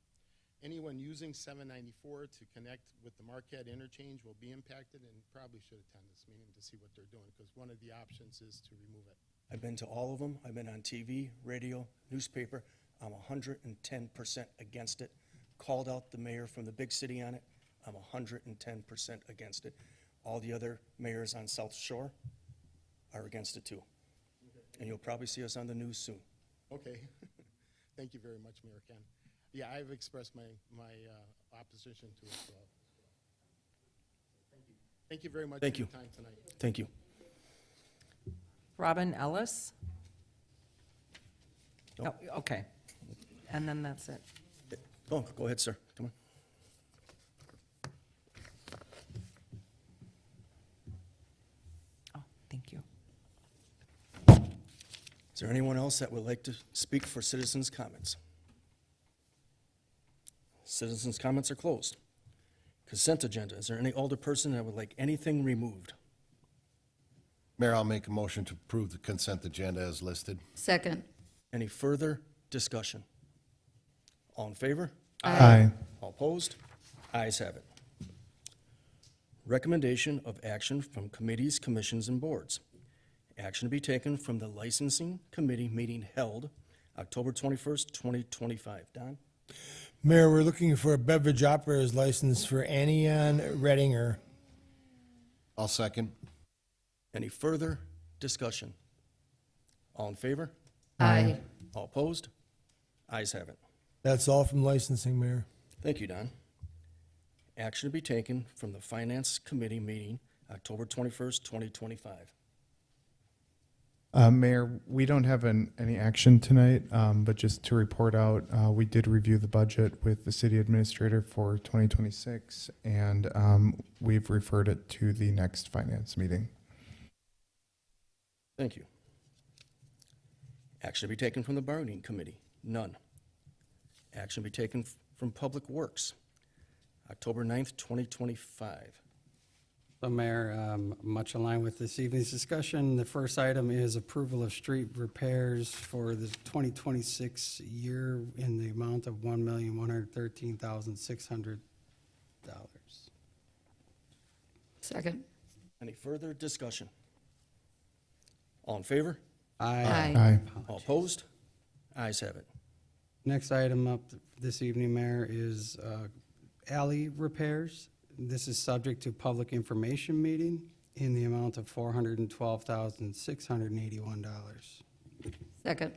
Anyone using 794 to connect with the Marquette interchange will be impacted and probably should attend this meeting to see what they're doing, because one of the options is to remove it. I've been to all of them. I've been on TV, radio, newspaper. I'm 110% against it. Called out the mayor from the big city on it. I'm 110% against it. All the other mayors on South Shore are against it too. Okay. And you'll probably see us on the news soon. Okay. Thank you very much, Mayor Ken. Yeah, I've expressed my opposition to it as well. Thank you. Thank you very much Thank for you. your time tonight. Thank you. Robin Ellis? Nope. Oh, okay. And then that's it. Oh, go ahead, sir. Come on. Oh, thank you. Is there anyone else that would like to speak for citizens' comments? Citizens' comments are closed. Consent agenda. Is there any older person that would like anything removed? Mayor, I'll make a motion to approve the consent agenda as listed. Second. Any further discussion? All in favor? Aye. All opposed? Ayes have it. Recommendation of action from committees, commissions, and boards. Action to be taken from the licensing committee meeting held October 21st, 2025. Don? Mayor, we're looking for a beverage operator's license for Anion Reddinger. I'll second. Any further discussion? All in favor? Aye. All opposed? Ayes have it. That's all from licensing, Mayor. Thank you, Don. Action to be taken from the Finance Committee meeting October 21st, 2025. Mayor, we don't have any action tonight, but just to report out, we did review the budget with the city administrator for 2026, and we've referred it to the next finance meeting. Thank you. Action to be taken from the Bargaining Committee? None. Action to be taken from Public Works? October 9th, 2025. So Mayor, much in line with this evening's discussion, the first item is approval of street repairs for the 2026 year in the amount of $1,113,600. Second. Any further discussion? All in favor? Aye. All opposed? Ayes have it. Next item up this evening, Mayor, is alley repairs. This is subject to public information meeting in the amount of $412,681. Second.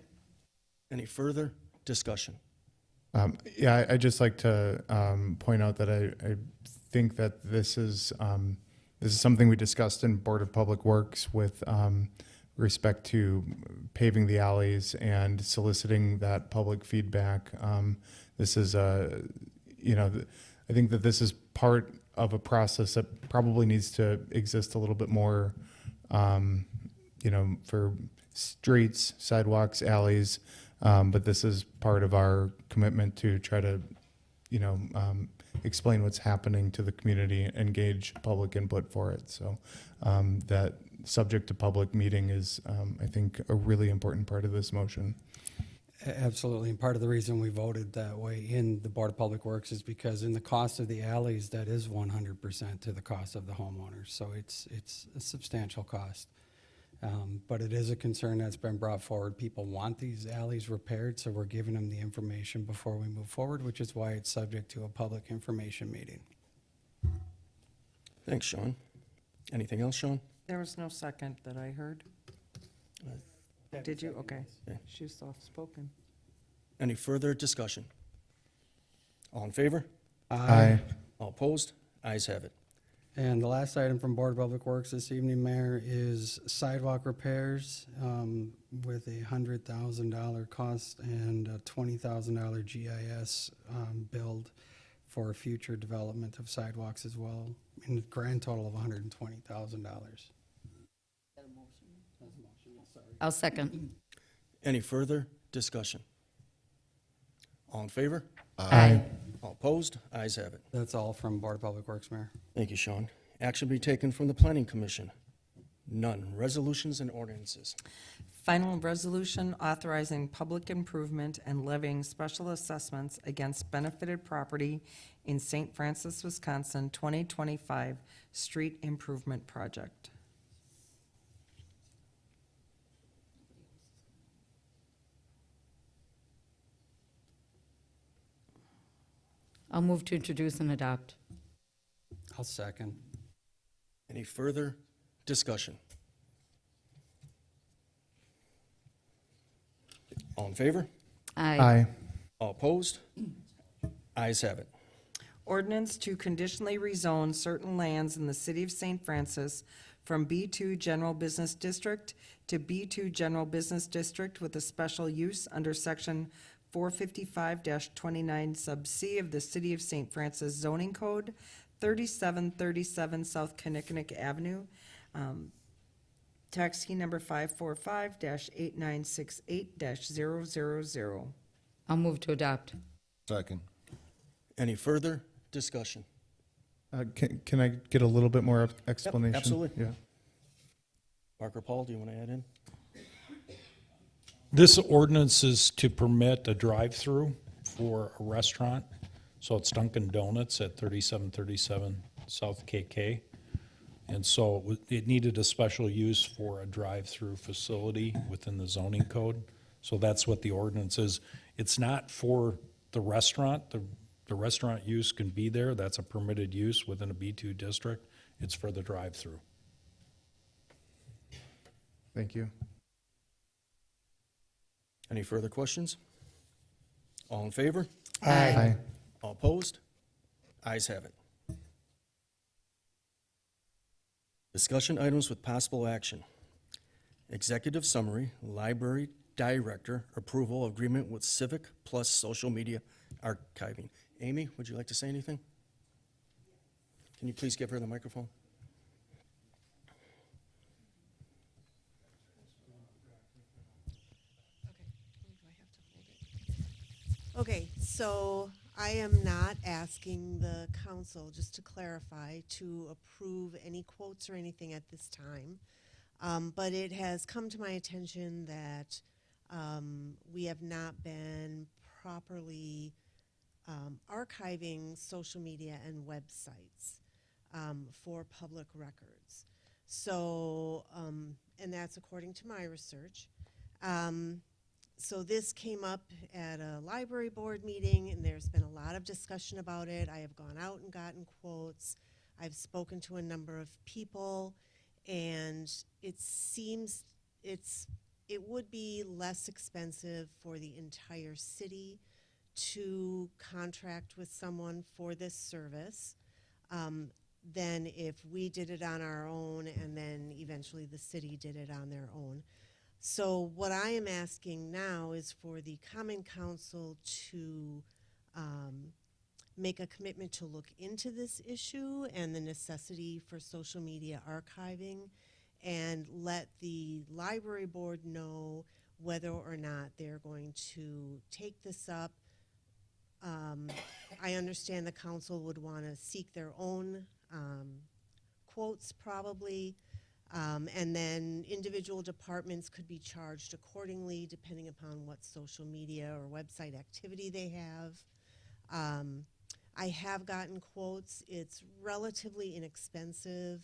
Any further discussion? Yeah, I'd just like to point out that I think that this is something we discussed in Board of Public Works with respect to paving the alleys and soliciting that public feedback. This is I think that this is part of a process that probably needs to exist a little bit more, for streets, sidewalks, alleys. But this is part of our commitment to try to, explain what's happening to the community, engage public input for it. So that subject to public meeting is, I think, a really important part of this motion. Absolutely, and part of the reason we voted that way in the Board of Public Works is because in the cost of the alleys, that is 100% to the cost of the homeowners, so it's a substantial cost. But it is a concern that's been brought forward. People want these alleys repaired, so we're giving them the information before we move forward, which is why it's subject to a public information meeting. Thanks, Sean. Anything else, Sean? There was no second that I heard. Did you? Okay. She was soft-spoken. Any further discussion? All in favor? Aye. All opposed? Ayes have it. And the last item from Board of Public Works this evening, Mayor, is sidewalk repairs with a $100,000 cost and a $20,000 GIS build for future development of sidewalks as well, in a grand total of $120,000. I'll second. Any further discussion? All in favor? Aye. All opposed? Ayes have it. That's all from Board of Public Works, Mayor. Thank you, Sean. Action be taken from the Planning Commission? None. Resolutions and ordinances? Final resolution authorizing public improvement and levying special assessments against benefited property in St. Francis, Wisconsin, 2025 street improvement project. I'll move to introduce and adopt. I'll second. Any further discussion? All in favor? Aye. All opposed? Ayes have it. Ordinance to conditionally rezone certain lands in the city of St. Francis from B2 General Business District to B2 General Business District with a special use under section 455-29 sub C of the City of St. Francis zoning code, 3737 South Kinnickinnick Avenue, tax key number 545-8968-000. I'll move to adopt. Second. Any further discussion? Can I get a little bit more explanation? absolutely. Yeah. Parker Paul, do you want to add in? This ordinance is to permit a drive-through for a restaurant. So it's Dunkin' Donuts at 3737 South KK. And so it needed a special use for a drive-through facility within the zoning code. So that's what the ordinance is. It's not for the restaurant. The restaurant use can be there. That's a permitted use within a B2 district. It's for the drive-through. Thank you. Any further questions? All in favor? Aye. All opposed? Ayes have it. Discussion items with possible action. Executive summary, library director, approval of agreement with Civic Plus Social Media Archiving. Amy, would you like to say anything? Can you please give her the microphone? Okay, so I am not asking the council, just to clarify, to approve any quotes or anything at this time. But it has come to my attention that we have not been properly archiving social media and websites for public records. So, and that's according to my research. So this came up at a library board meeting, and there's been a lot of discussion about it. I have gone out and gotten quotes. I've spoken to a number of people, and it seems it would be less expensive for the entire city to contract with someone for this service than if we did it on our own and then eventually the city did it on their own. So what I am asking now is for the Common Council to make a commitment to look into this issue and the necessity for social media archiving, and let the library board know whether or not they're going to take this up. I understand the council would want to seek their own quotes probably. And then individual departments could be charged accordingly depending upon what social media or website activity they have. I have gotten quotes. It's relatively inexpensive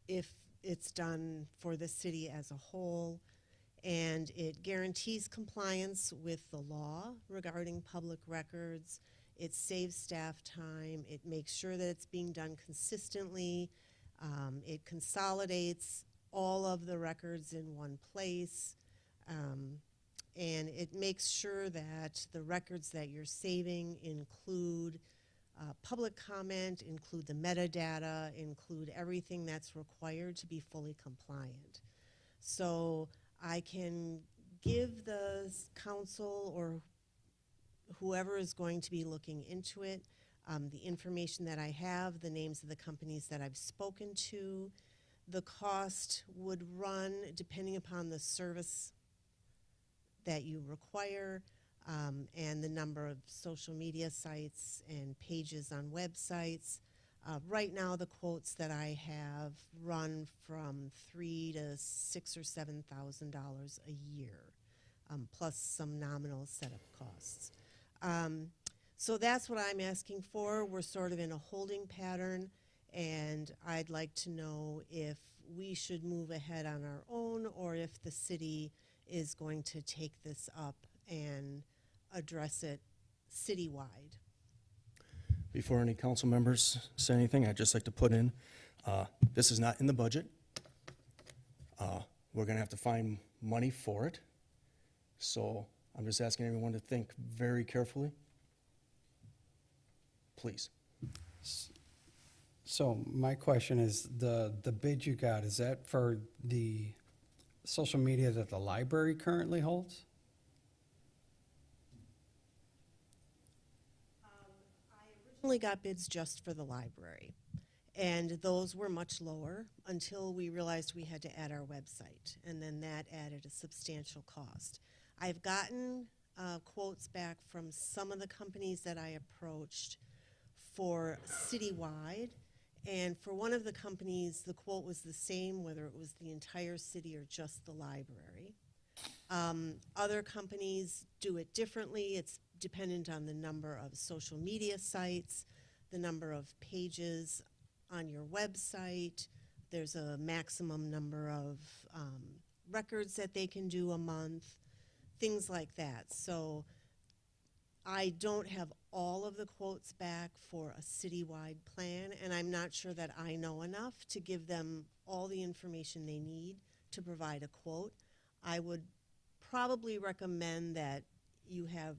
if it's done for the city as a whole, and it guarantees compliance with the law regarding public records. It saves staff time. It makes sure that it's being done consistently. It consolidates all of the records in one place, and it makes sure that the records that you're saving include public comment, include the metadata, include everything that's required to be fully compliant. So I can give the council or whoever is going to be looking into it the information that I have, the names of the companies that I've spoken to. The cost would run, depending upon the service that you require, and the number of social media sites and pages on websites. Right now, the quotes that I have run from $3,000 to $6,000 or $7,000 a year, plus some nominal setup costs. So that's what I'm asking for. We're sort of in a holding pattern, and I'd like to know if we should move ahead on our own or if the city is going to take this up and address it citywide. Before any council members say anything, I'd just like to put in, this is not in the budget. We're gonna have to find money for it. So I'm just asking everyone to think very carefully. Please. So my question is, the bid you got, is that for the social media that the library currently holds? I originally got bids just for the library, and those were much lower until we realized we had to add our website, and then that added a substantial cost. I've gotten quotes back from some of the companies that I approached for citywide, and for one of the companies, the quote was the same, whether it was the entire city or just the library. Other companies do it differently. It's dependent on the number of social media sites, the number of pages on your website. There's a maximum number of records that they can do a month, things like that. So I don't have all of the quotes back for a citywide plan, and I'm not sure that I know enough to give them all the information they need to provide a quote. I would probably recommend that you have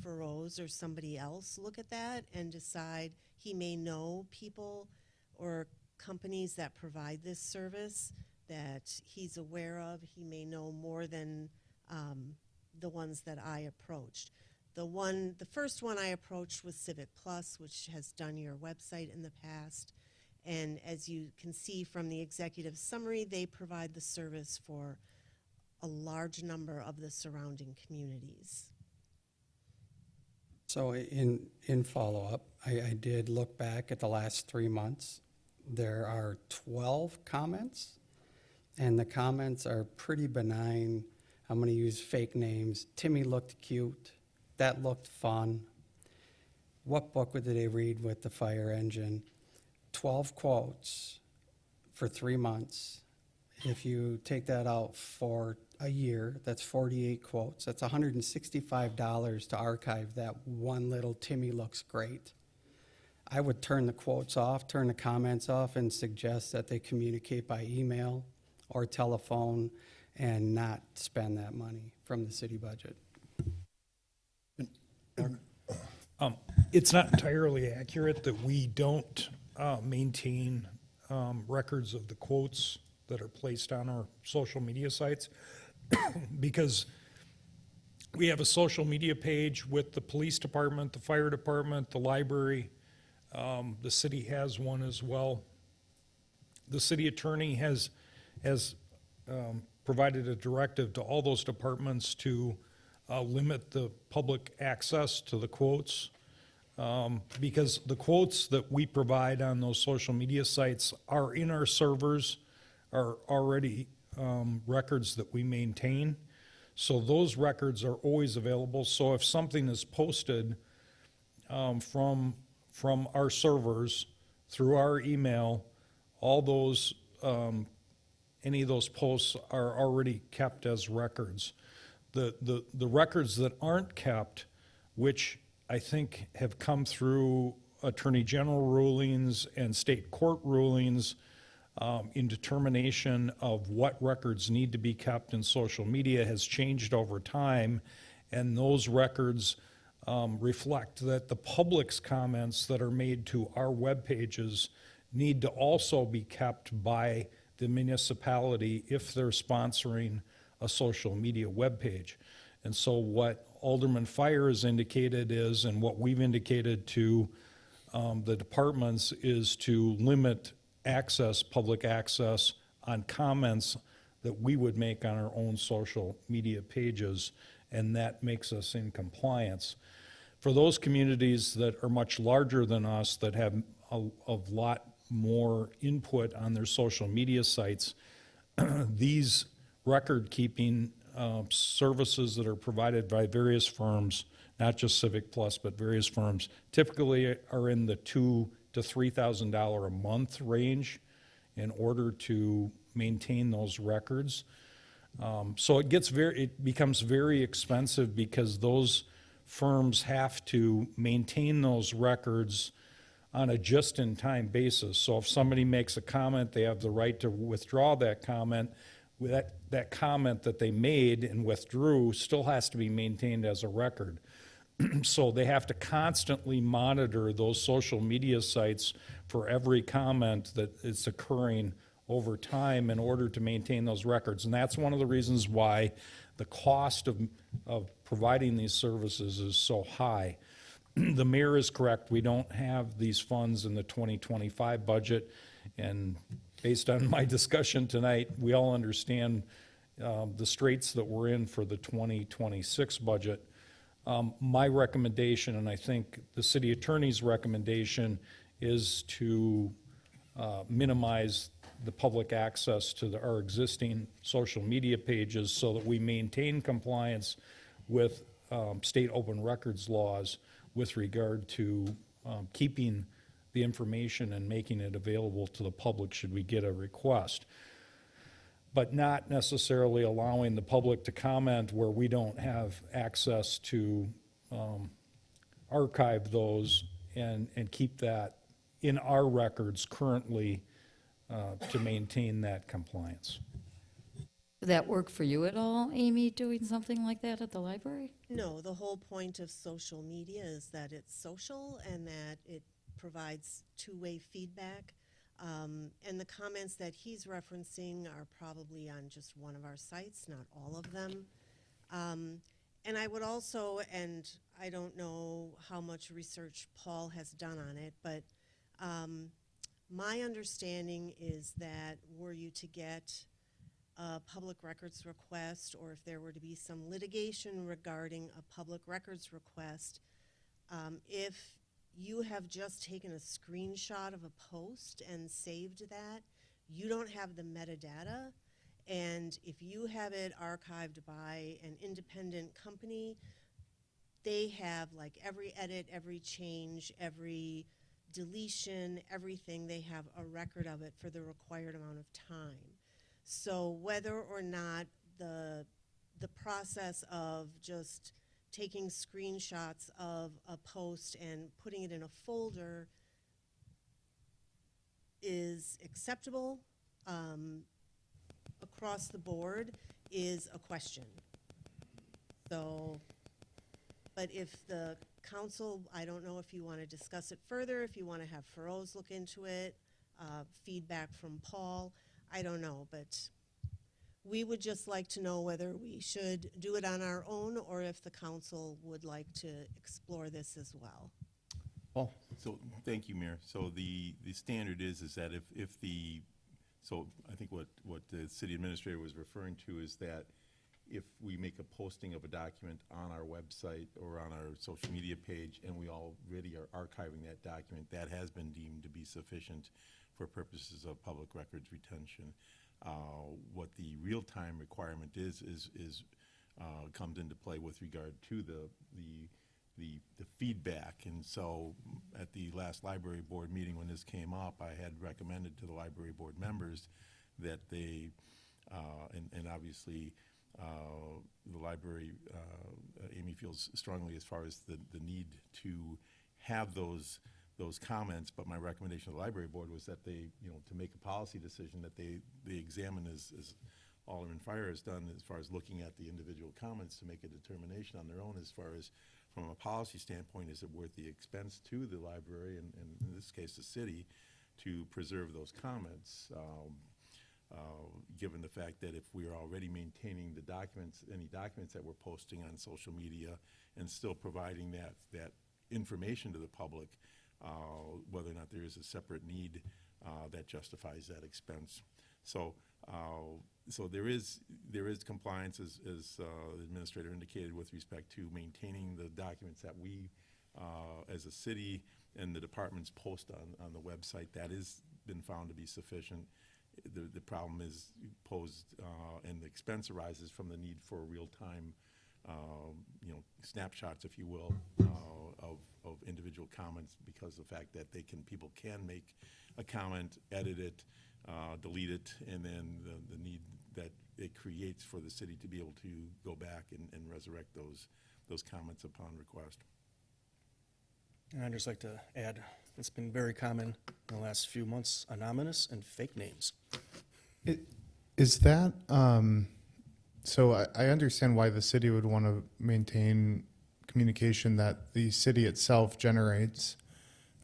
Feroz or somebody else look at that and decide. He may know people or companies that provide this service that he's aware of. He may know more than the ones that I approached. The first one I approached was Civic Plus, which has done your website in the past. And as you can see from the executive summary, they provide the service for a large number of the surrounding communities. So in follow-up, I did look back at the last 3 months. There are 12 comments, and the comments are pretty benign. I'm going to use fake names. Timmy looked cute. That looked fun. What book did they read with the fire engine? 12 quotes for 3 months. If you take that out for a year, that's 48 quotes. That's $165 to archive that one little Timmy looks great. I would turn the quotes off, turn the comments off, and suggest that they communicate by email or telephone and not spend that money from the city budget. It's not entirely accurate that we don't maintain records of the quotes that are placed on our social media sites, because we have a social media page with the police department, the fire department, the library. The city has one as well. The city attorney has provided a directive to all those departments to limit the public access to the quotes, because the quotes that we provide on those social media sites are in our servers, are already records that we maintain. So those records are always available. So if something is posted from our servers through our email, all those, any of those posts are already kept as records. The records that aren't kept, which I think have come through Attorney General rulings and state court rulings in determination of what records need to be kept in social media, has changed over time, and those records reflect that the public's comments that are made to our web pages need to also be kept by the municipality if they're sponsoring a social media web page. And so what Alderman Fire has indicated is, and what we've indicated to the departments, is to limit access, public access on comments that we would make on our own social media pages, and that makes us in compliance. For those communities that are much larger than us, that have a lot more input on their social media sites, these record-keeping services that are provided by various firms, not just Civic Plus, but various firms, typically are in the $2,000 to $3,000 a month range in order to maintain those records. So it becomes very expensive because those firms have to maintain those records on a just-in-time basis. So if somebody makes a comment, they have the right to withdraw that comment. That comment that they made and withdrew still has to be maintained as a record. So they have to constantly monitor those social media sites for every comment that is occurring over time in order to maintain those records. And that's one of the reasons why the cost of providing these services is so high. The mayor is correct. We don't have these funds in the 2025 budget. And based on my discussion tonight, we all understand the straits that we're in for the 2026 budget. My recommendation, and I think the city attorney's recommendation, is to minimize the public access to our existing social media pages so that we maintain compliance with state open records laws with regard to keeping the information and making it available to the public should we get a request, but not necessarily allowing the public to comment where we don't have access to archive those and keep that in our records currently to maintain that compliance. Would that work for you at all, Amy, doing something like that at the library? No, the whole point of social media is that it's social and that it provides two-way feedback. And the comments that he's referencing are probably on just one of our sites, not all of them. And I would also, and I don't know how much research Paul has done on it, but my understanding is that were you to get a public records request, or if there were to be some litigation regarding a public records request, if you have just taken a screenshot of a post and saved that, you don't have the metadata. And if you have it archived by an independent company, they have like every edit, every change, every deletion, everything, they have a record of it for the required amount of time. So whether or not the process of just taking screenshots of a post and putting it in a folder is acceptable across the board is a question. So, but if the council, I don't know if you want to discuss it further, if you want to have Feroz look into it, feedback from Paul, I don't know, but we would just like to know whether we should do it on our own or if the council would like to explore this as well. Paul? So, thank you, Mayor. So the standard is that if the, so I think what the city administrator was referring to is that if we make a posting of a document on our website or on our social media page and we already are archiving that document, that has been deemed to be sufficient for purposes of public records retention. What the real-time requirement is comes into play with regard to the feedback. And so at the last library board meeting when this came up, I had recommended to the library board members that they, and obviously the library, Amy feels strongly as far as the need to have those comments, but my recommendation to the library board was that they, to make a policy decision that they examine as Alderman Fire has done as far as looking at the individual comments to make a determination on their own as far as from a policy standpoint, is it worth the expense to the library, and in this case the city, to preserve those comments, given the fact that if we are already maintaining the documents, any documents that we're posting on social media and still providing that information to the public, whether or not there is a separate need that justifies that expense. So there is compliance, as the administrator indicated, with respect to maintaining the documents that we, as a city and the departments post on the website. That has been found to be sufficient. The problem is posed, and the expense arises from the need for real-time, snapshots, if you will, of individual comments, because of the fact that people can make a comment, edit it, delete it, and then the need that it creates for the city to be able to go back and resurrect those comments upon request. And I'd just like to add, it's been very common in the last few months, anonymous and fake names. Is that, so I understand why the city would want to maintain communication that the city itself generates.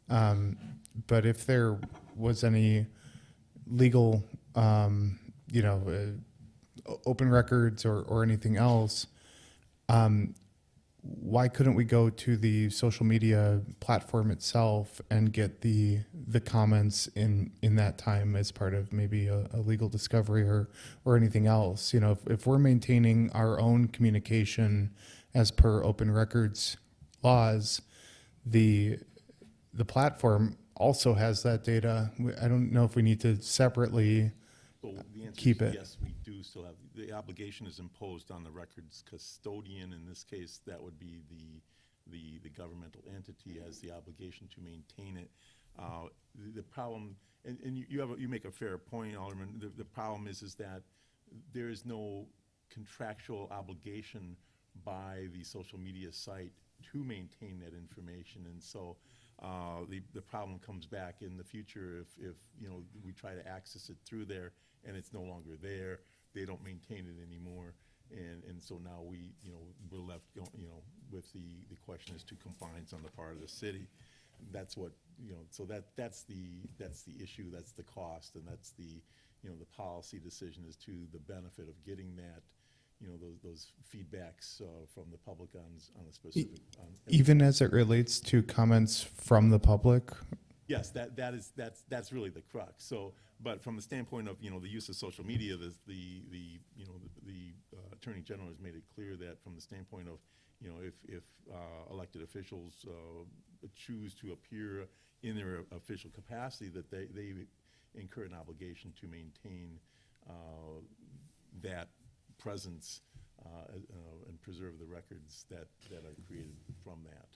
But if there was any legal, open records or anything else, why couldn't we go to the social media platform itself and get the comments in that time as part of maybe a legal discovery or anything else? If we're maintaining our own communication as per open records laws, the platform also has that data. I don't know if we need to separately So the answer keep is it. yes, we do still have, the obligation is imposed on the records custodian. In this case, that would be the governmental entity has the obligation to maintain it. The problem, and you make a fair point, Alderman, the problem is that there is no contractual obligation by the social media site to maintain that information. And so the problem comes back in the future if we try to access it through there and it's no longer there, they don't maintain it anymore. And so now we're left with the question as to compliance on the part of the city. That's what, so that's the issue, that's the cost, and that's the policy decision as to the benefit of getting that, those feedbacks from the public on a specific. Even as it relates to comments from the public? Yes, that's really the crux. So, but from the standpoint of the use of social media, the Attorney General has made it clear that from the standpoint of if elected officials choose to appear in their official capacity, that they incur an obligation to maintain that presence and preserve the records that are created from that.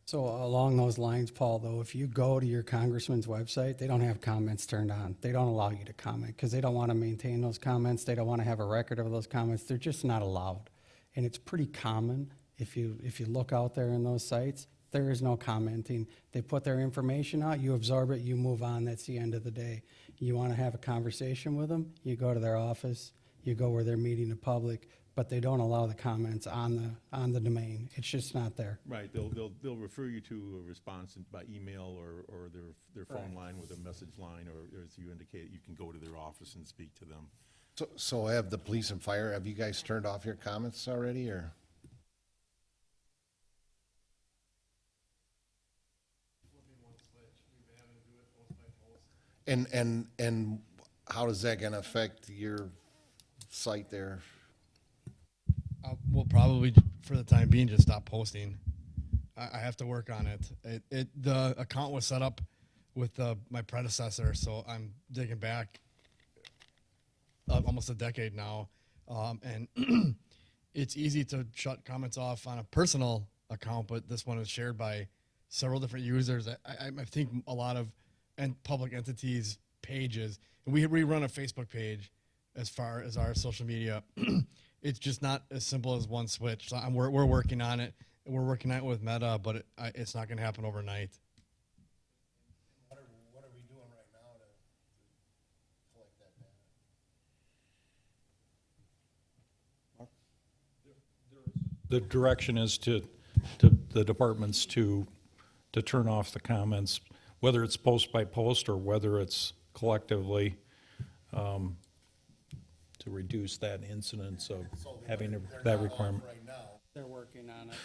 So along those lines, Paul, though, if you go to your congressman's website, they don't have comments turned on. They don't allow you to comment because they don't want to maintain those comments. They don't want to have a record of those comments. They're just not allowed. And it's pretty common if you look out there in those sites, there is no commenting. They put their information out, you absorb it, you move on. That's the end of the day. You want to have a conversation with them, you go to their office, you go where they're meeting the public, but they don't allow the comments on the domain. It's just not there. Right, they'll refer you to a response by email or their phone line with a message line, or as you indicate, you can go to their office and speak to them. So have the police and fire, have you guys turned off your comments already, or? And how is that gonna affect your site there? We'll probably, for the time being, just stop posting. I have to work on it. The account was set up with my predecessor, so I'm digging back almost a decade now. And it's easy to shut comments off on a personal account, but this one is shared by several different users. I think a lot of public entities' pages, and we run a Facebook page as far as our social media. It's just not as simple as one switch. So we're working on it, and we're working on it with Meta, but it's not going to happen overnight. What are we doing right now to collect that data? The direction is to the departments to turn off the comments, whether it's post by post or whether it's collectively, to reduce that incidence of having that requirement. They're working on it.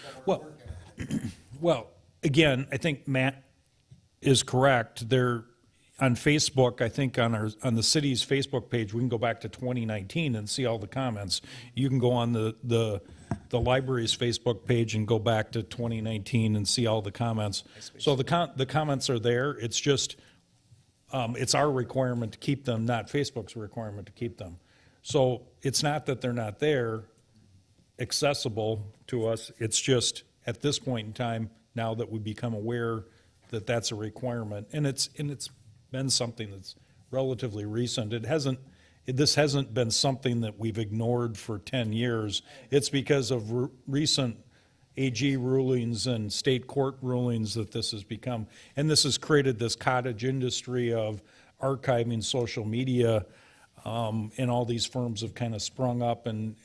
Well, again, I think Matt is correct. They're on Facebook, I think on the city's Facebook page, we can go back to 2019 and see all the comments. You can go on the library's Facebook page and go back to 2019 and see all the comments. So the comments are there. It's just, it's our requirement to keep them, not Facebook's requirement to keep them. So it's not that they're not there, accessible to us. It's just at this point in time, now that we become aware that that's a requirement, and it's been something that's relatively recent. This hasn't been something that we've ignored for 10 years. It's because of recent AG rulings and state court rulings that this has become. And this has created this cottage industry of archiving social media, and all these firms have kind of sprung up and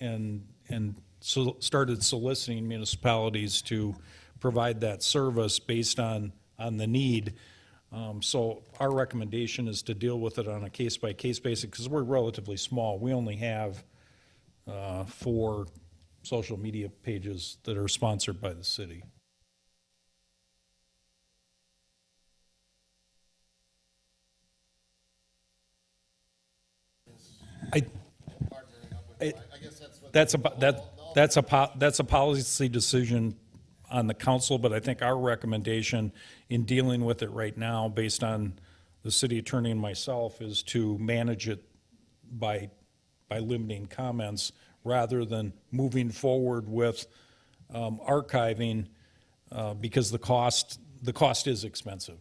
started soliciting municipalities to provide that service based on the need. So our recommendation is to deal with it on a case-by-case basis because we're relatively small. We only have 4 social media pages that are sponsored by the city. That's a policy decision on the council, but I think our recommendation in dealing with it right now, based on the city attorney and myself, is to manage it by limiting comments rather than moving forward with archiving, because the cost is expensive.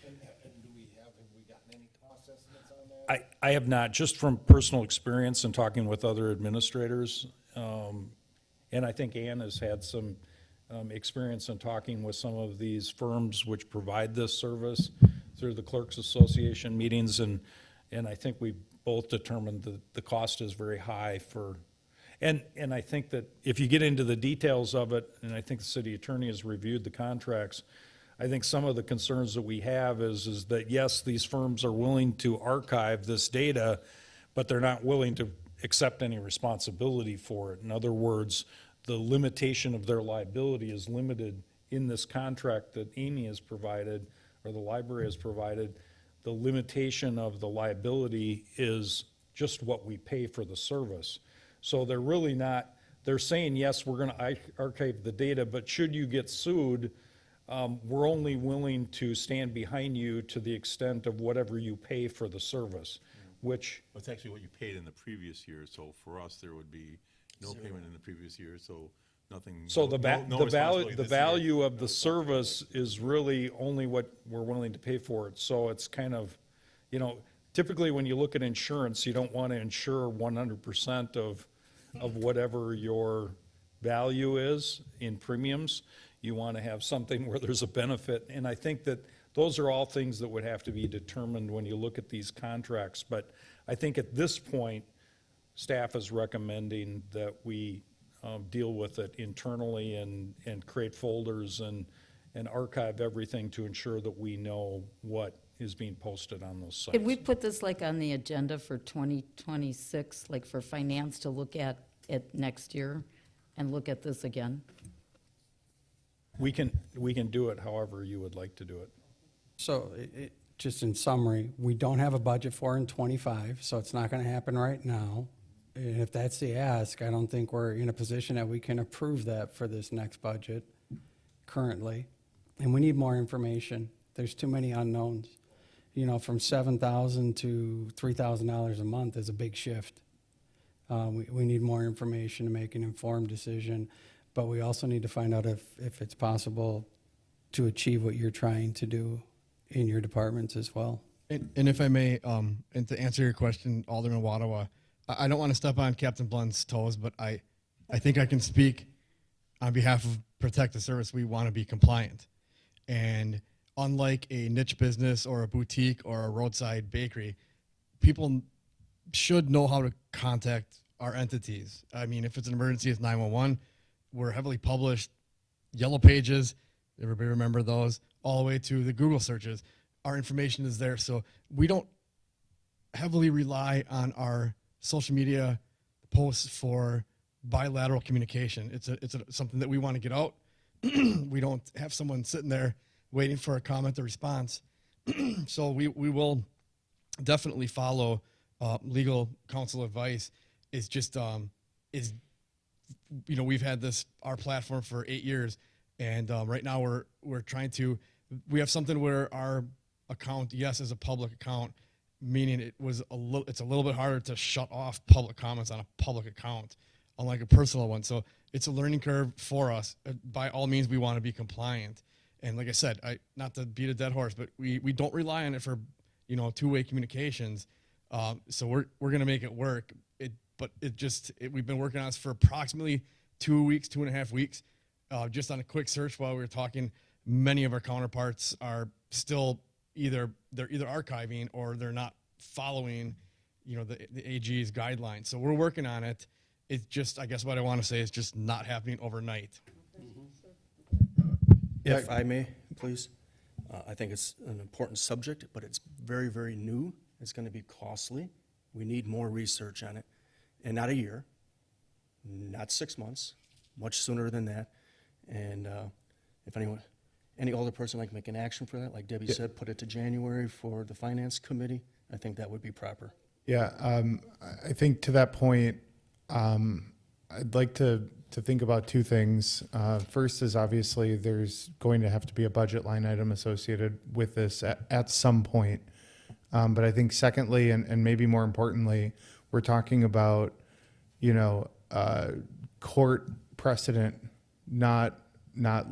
And have we gotten any cost estimates on that? I have not, just from personal experience and talking with other administrators. And I think Ann has had some experience in talking with some of these firms which provide this service through the Clerks Association meetings. And I think we both determined that the cost is very high for, and I think that if you get into the details of it, and I think the city attorney has reviewed the contracts, I think some of the concerns that we have is that, yes, these firms are willing to archive this data, but they're not willing to accept any responsibility for it. In other words, the limitation of their liability is limited in this contract that Amy has provided, or the library has provided. The limitation of the liability is just what we pay for the service. So they're really not, they're saying, yes, we're gonna archive the data, but should you get sued, we're only willing to stand behind you to the extent of whatever you pay for the service, which, It's actually what you paid in the previous year, so for us, there would be no payment in the previous year, so nothing. so no- the no value, responsibility the this year. value of the service is really only what we're willing to pay for it. So it's kind of, typically when you look at insurance, you don't want to insure 100% of whatever your value is in premiums. You want to have something where there's a benefit. And I think that those are all things that would have to be determined when you look at these contracts. But I think at this point, staff is recommending that we deal with it internally and create folders and archive everything to ensure that we know what is being posted on those sites. Could we put this like on the agenda for 2026, like for finance to look at it next year and look at this again? We can do it however you would like to do it. So just in summary, we don't have a budget for in '25, so it's not going to happen right now. And if that's the ask, I don't think we're in a position that we can approve that for this next budget currently. And we need more information. There's too many unknowns. From $7,000 to $3,000 a month is a big shift. We need more information to make an informed decision, but we also need to find out if it's possible to achieve what you're trying to do in your departments as well. And if I may, and to answer your question, Alderman Wadawa, I don't want to step on Captain Blunt's toes, but I think I can speak on behalf of Protect the Service. We want to be compliant. And unlike a niche business or a boutique or a roadside bakery, people should know how to contact our entities. I mean, if it's an emergency, it's 911. We're heavily published, yellow pages, everybody remember those, all the way to the Google searches. Our information is there, so we don't heavily rely on our social media posts for bilateral communication. It's something that we want to get out. We don't have someone sitting there waiting for a comment or response. So we will definitely follow legal counsel advice. It's just we've had our platform for 8 years, and right now we're trying to. We have something where our account, yes, is a public account, meaning it's a little bit harder to shut off public comments on a public account, unlike a personal one. So it's a learning curve for us. By all means, we want to be compliant. And like I said, not to beat a dead horse, but we don't rely on it for two-way communications. So we're going to make it work. We've been working on this for approximately 2 weeks, 2.5 weeks. Just on a quick search while we were talking, many of our counterparts are still either archiving or they're not following, the AG's guidelines. So we're working on it. It's just, I guess what I want to say is just not happening overnight. If I may, please. I think it's an important subject, but it's very, very new. It's going to be costly. We need more research on it. And not a year, not 6 months, much sooner than that. And if any older person like make an action for that, like Debbie said, put it to January for the Finance Committee, I think that would be proper. Yeah, I think to that point, I'd like to think about two things. First is obviously there's going to have to be a budget line item associated with this at some point. But I think secondly, and maybe more importantly, we're talking about, court precedent, not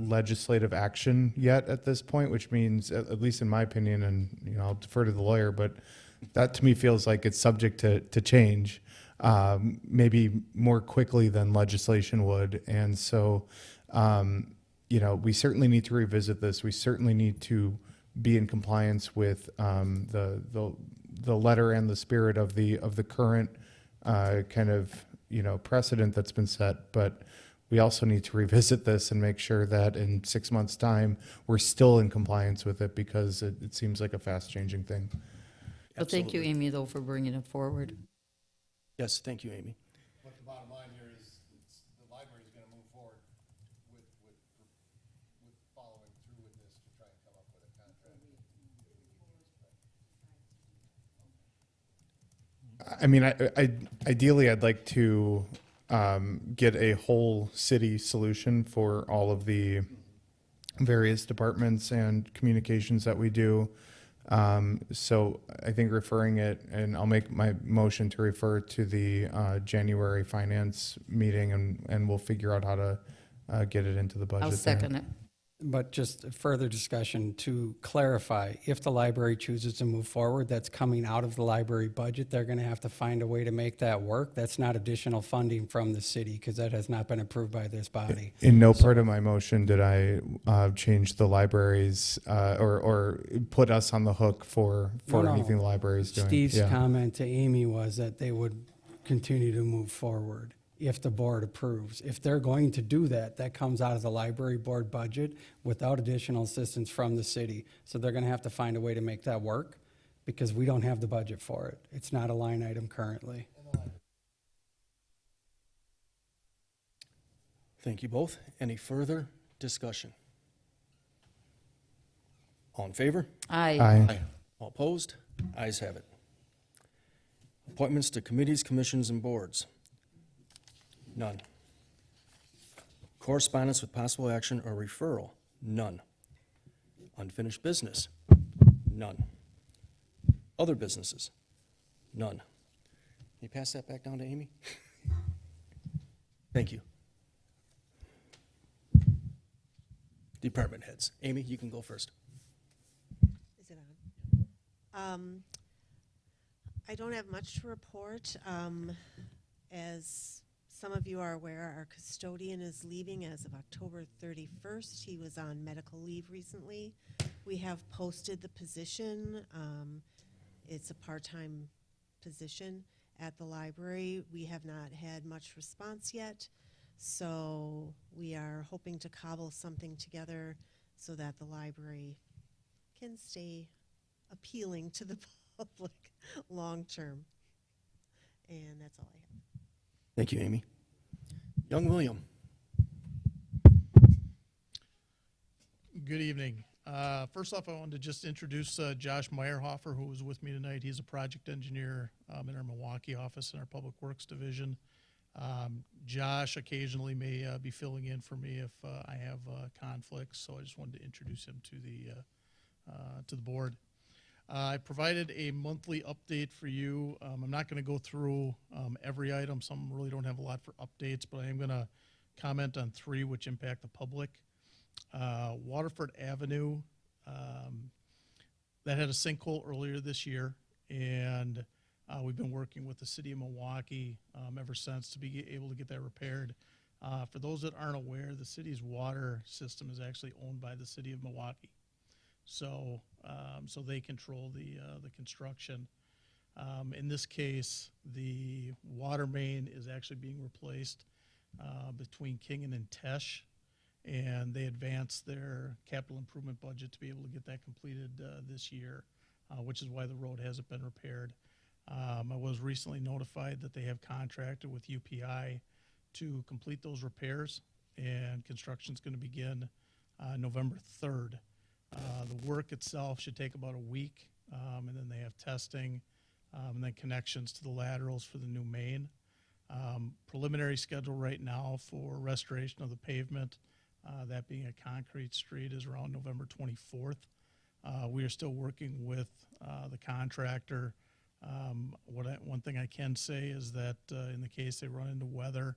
legislative action yet at this point, which means, at least in my opinion, and, I'll defer to the lawyer, but that to me feels like it's subject to change, maybe more quickly than legislation would. And so, we certainly need to revisit this. We certainly need to be in compliance with the letter and the spirit of the current kind of precedent that's been set. But we also need to revisit this and make sure that in 6 months' time we're still in compliance with it, because it seems like a fast changing thing. Well, thank you, Absolutely. Amy, though, for bringing it forward. Yes, thank you, Amy. But the bottom line here is, the library's gonna move forward with following through with this to try and come up with a contract. I mean, ideally, I'd like to get a whole city solution for all of the various departments and communications that we do. So I think referring it, and I'll make my motion to refer to the January finance meeting, and we'll figure out how to get it into the budget. I'll there. second it. But just further discussion to clarify, if the library chooses to move forward, that's coming out of the library budget. They're going to have to find a way to make that work. That's not additional funding from the city, because that has not been approved by this body. In no part of my motion did I change the libraries or put us on the hook for No, no. anything the library is doing. Steve's Yeah. comment to Amy was that they would continue to move forward if the board approves. If they're going to do that, that comes out of the library board budget without additional assistance from the city. So they're gonna have to find a way to make that work, because we don't have the budget for it. It's not a line item currently. Thank you both. Any further discussion? All in favor? Aye. Aye. All opposed? Ayes have it. Appointments to committees, commissions, and boards. None. Correspondence with possible action or referral. None. Unfinished business. None. Other businesses. None. Can you pass that back down to Amy? Thank you. Department heads. Amy, you can go first. Is it on? I don't have much to report. As some of you are aware, our custodian is leaving as of October 31st. He was on medical leave recently. We have posted the position. It's a part-time position at the library. We have not had much response yet, so we are hoping to cobble something together so that the library can stay appealing to the public long-term. And that's all I have. Thank you, Amy. Young William. Good evening. First off, I wanted to just introduce Josh Meyerhofer, who was with me tonight. He's a project engineer in our Milwaukee office in our Public Works Division. Josh occasionally may be filling in for me if I have conflicts, so I just wanted to introduce him to the board. I provided a monthly update for you. I'm not going to go through every item. Some really don't have a lot for updates, but I am going to comment on three which impact the public. Waterford Avenue, that had a sinkhole earlier this year, and we've been working with the city of Milwaukee ever since to be able to get that repaired. For those that aren't aware, the city's water system is actually owned by the city of Milwaukee. So they control the construction. In this case, the water main is actually being replaced between Kingen and Tesh, and they advanced their capital improvement budget to be able to get that completed this year, which is why the road hasn't been repaired. I was recently notified that they have contracted with UPI to complete those repairs, and construction's going to begin November 3rd. The work itself should take about a week, and then they have testing, and then connections to the laterals for the new main. Preliminary schedule right now for restoration of the pavement, that being a concrete street, is around November 24th. We are still working with the contractor. One thing I can say is that in the case they run into weather,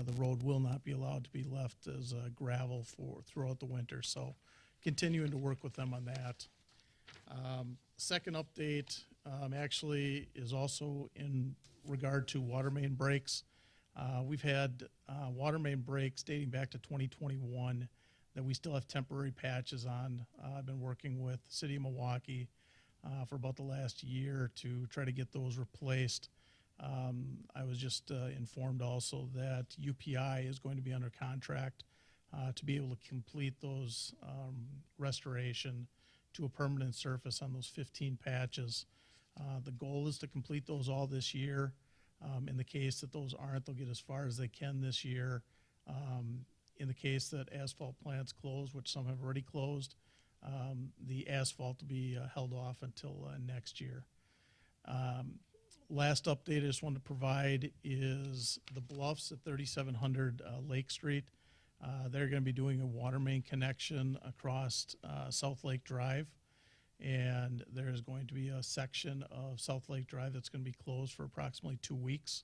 the road will not be allowed to be left as gravel throughout the winter. So continuing to work with them on that. Second update actually is also in regard to water main breaks. We've had water main breaks dating back to 2021 that we still have temporary patches on. I've been working with the City of Milwaukee for about the last year to try to get those replaced. I was just informed also that UPI is going to be under contract to be able to complete those restoration to a permanent surface on those 15 patches. The goal is to complete those all this year. In the case that those aren't, they'll get as far as they can this year. In the case that asphalt plants close, which some have already closed, the asphalt will be held off until next year. Last update I just wanted to provide is the Bluffs at 3700 Lake Street. They're going to be doing a water main connection across South Lake Drive. And there's going to be a section of South Lake Drive that's going to be closed for approximately 2 weeks,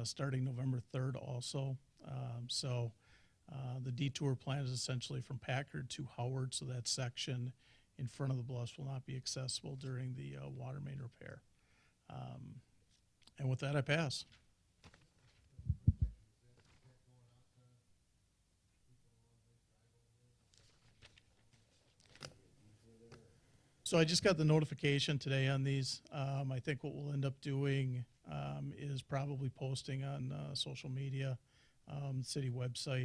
starting November 3rd also. The detour plan is essentially from Packard to Howard, so that section in front of the Bluffs will not be accessible during the water main repair. And with that, I pass. So I just got the notification today on these. I think what we'll end up doing is probably posting on social media, city website,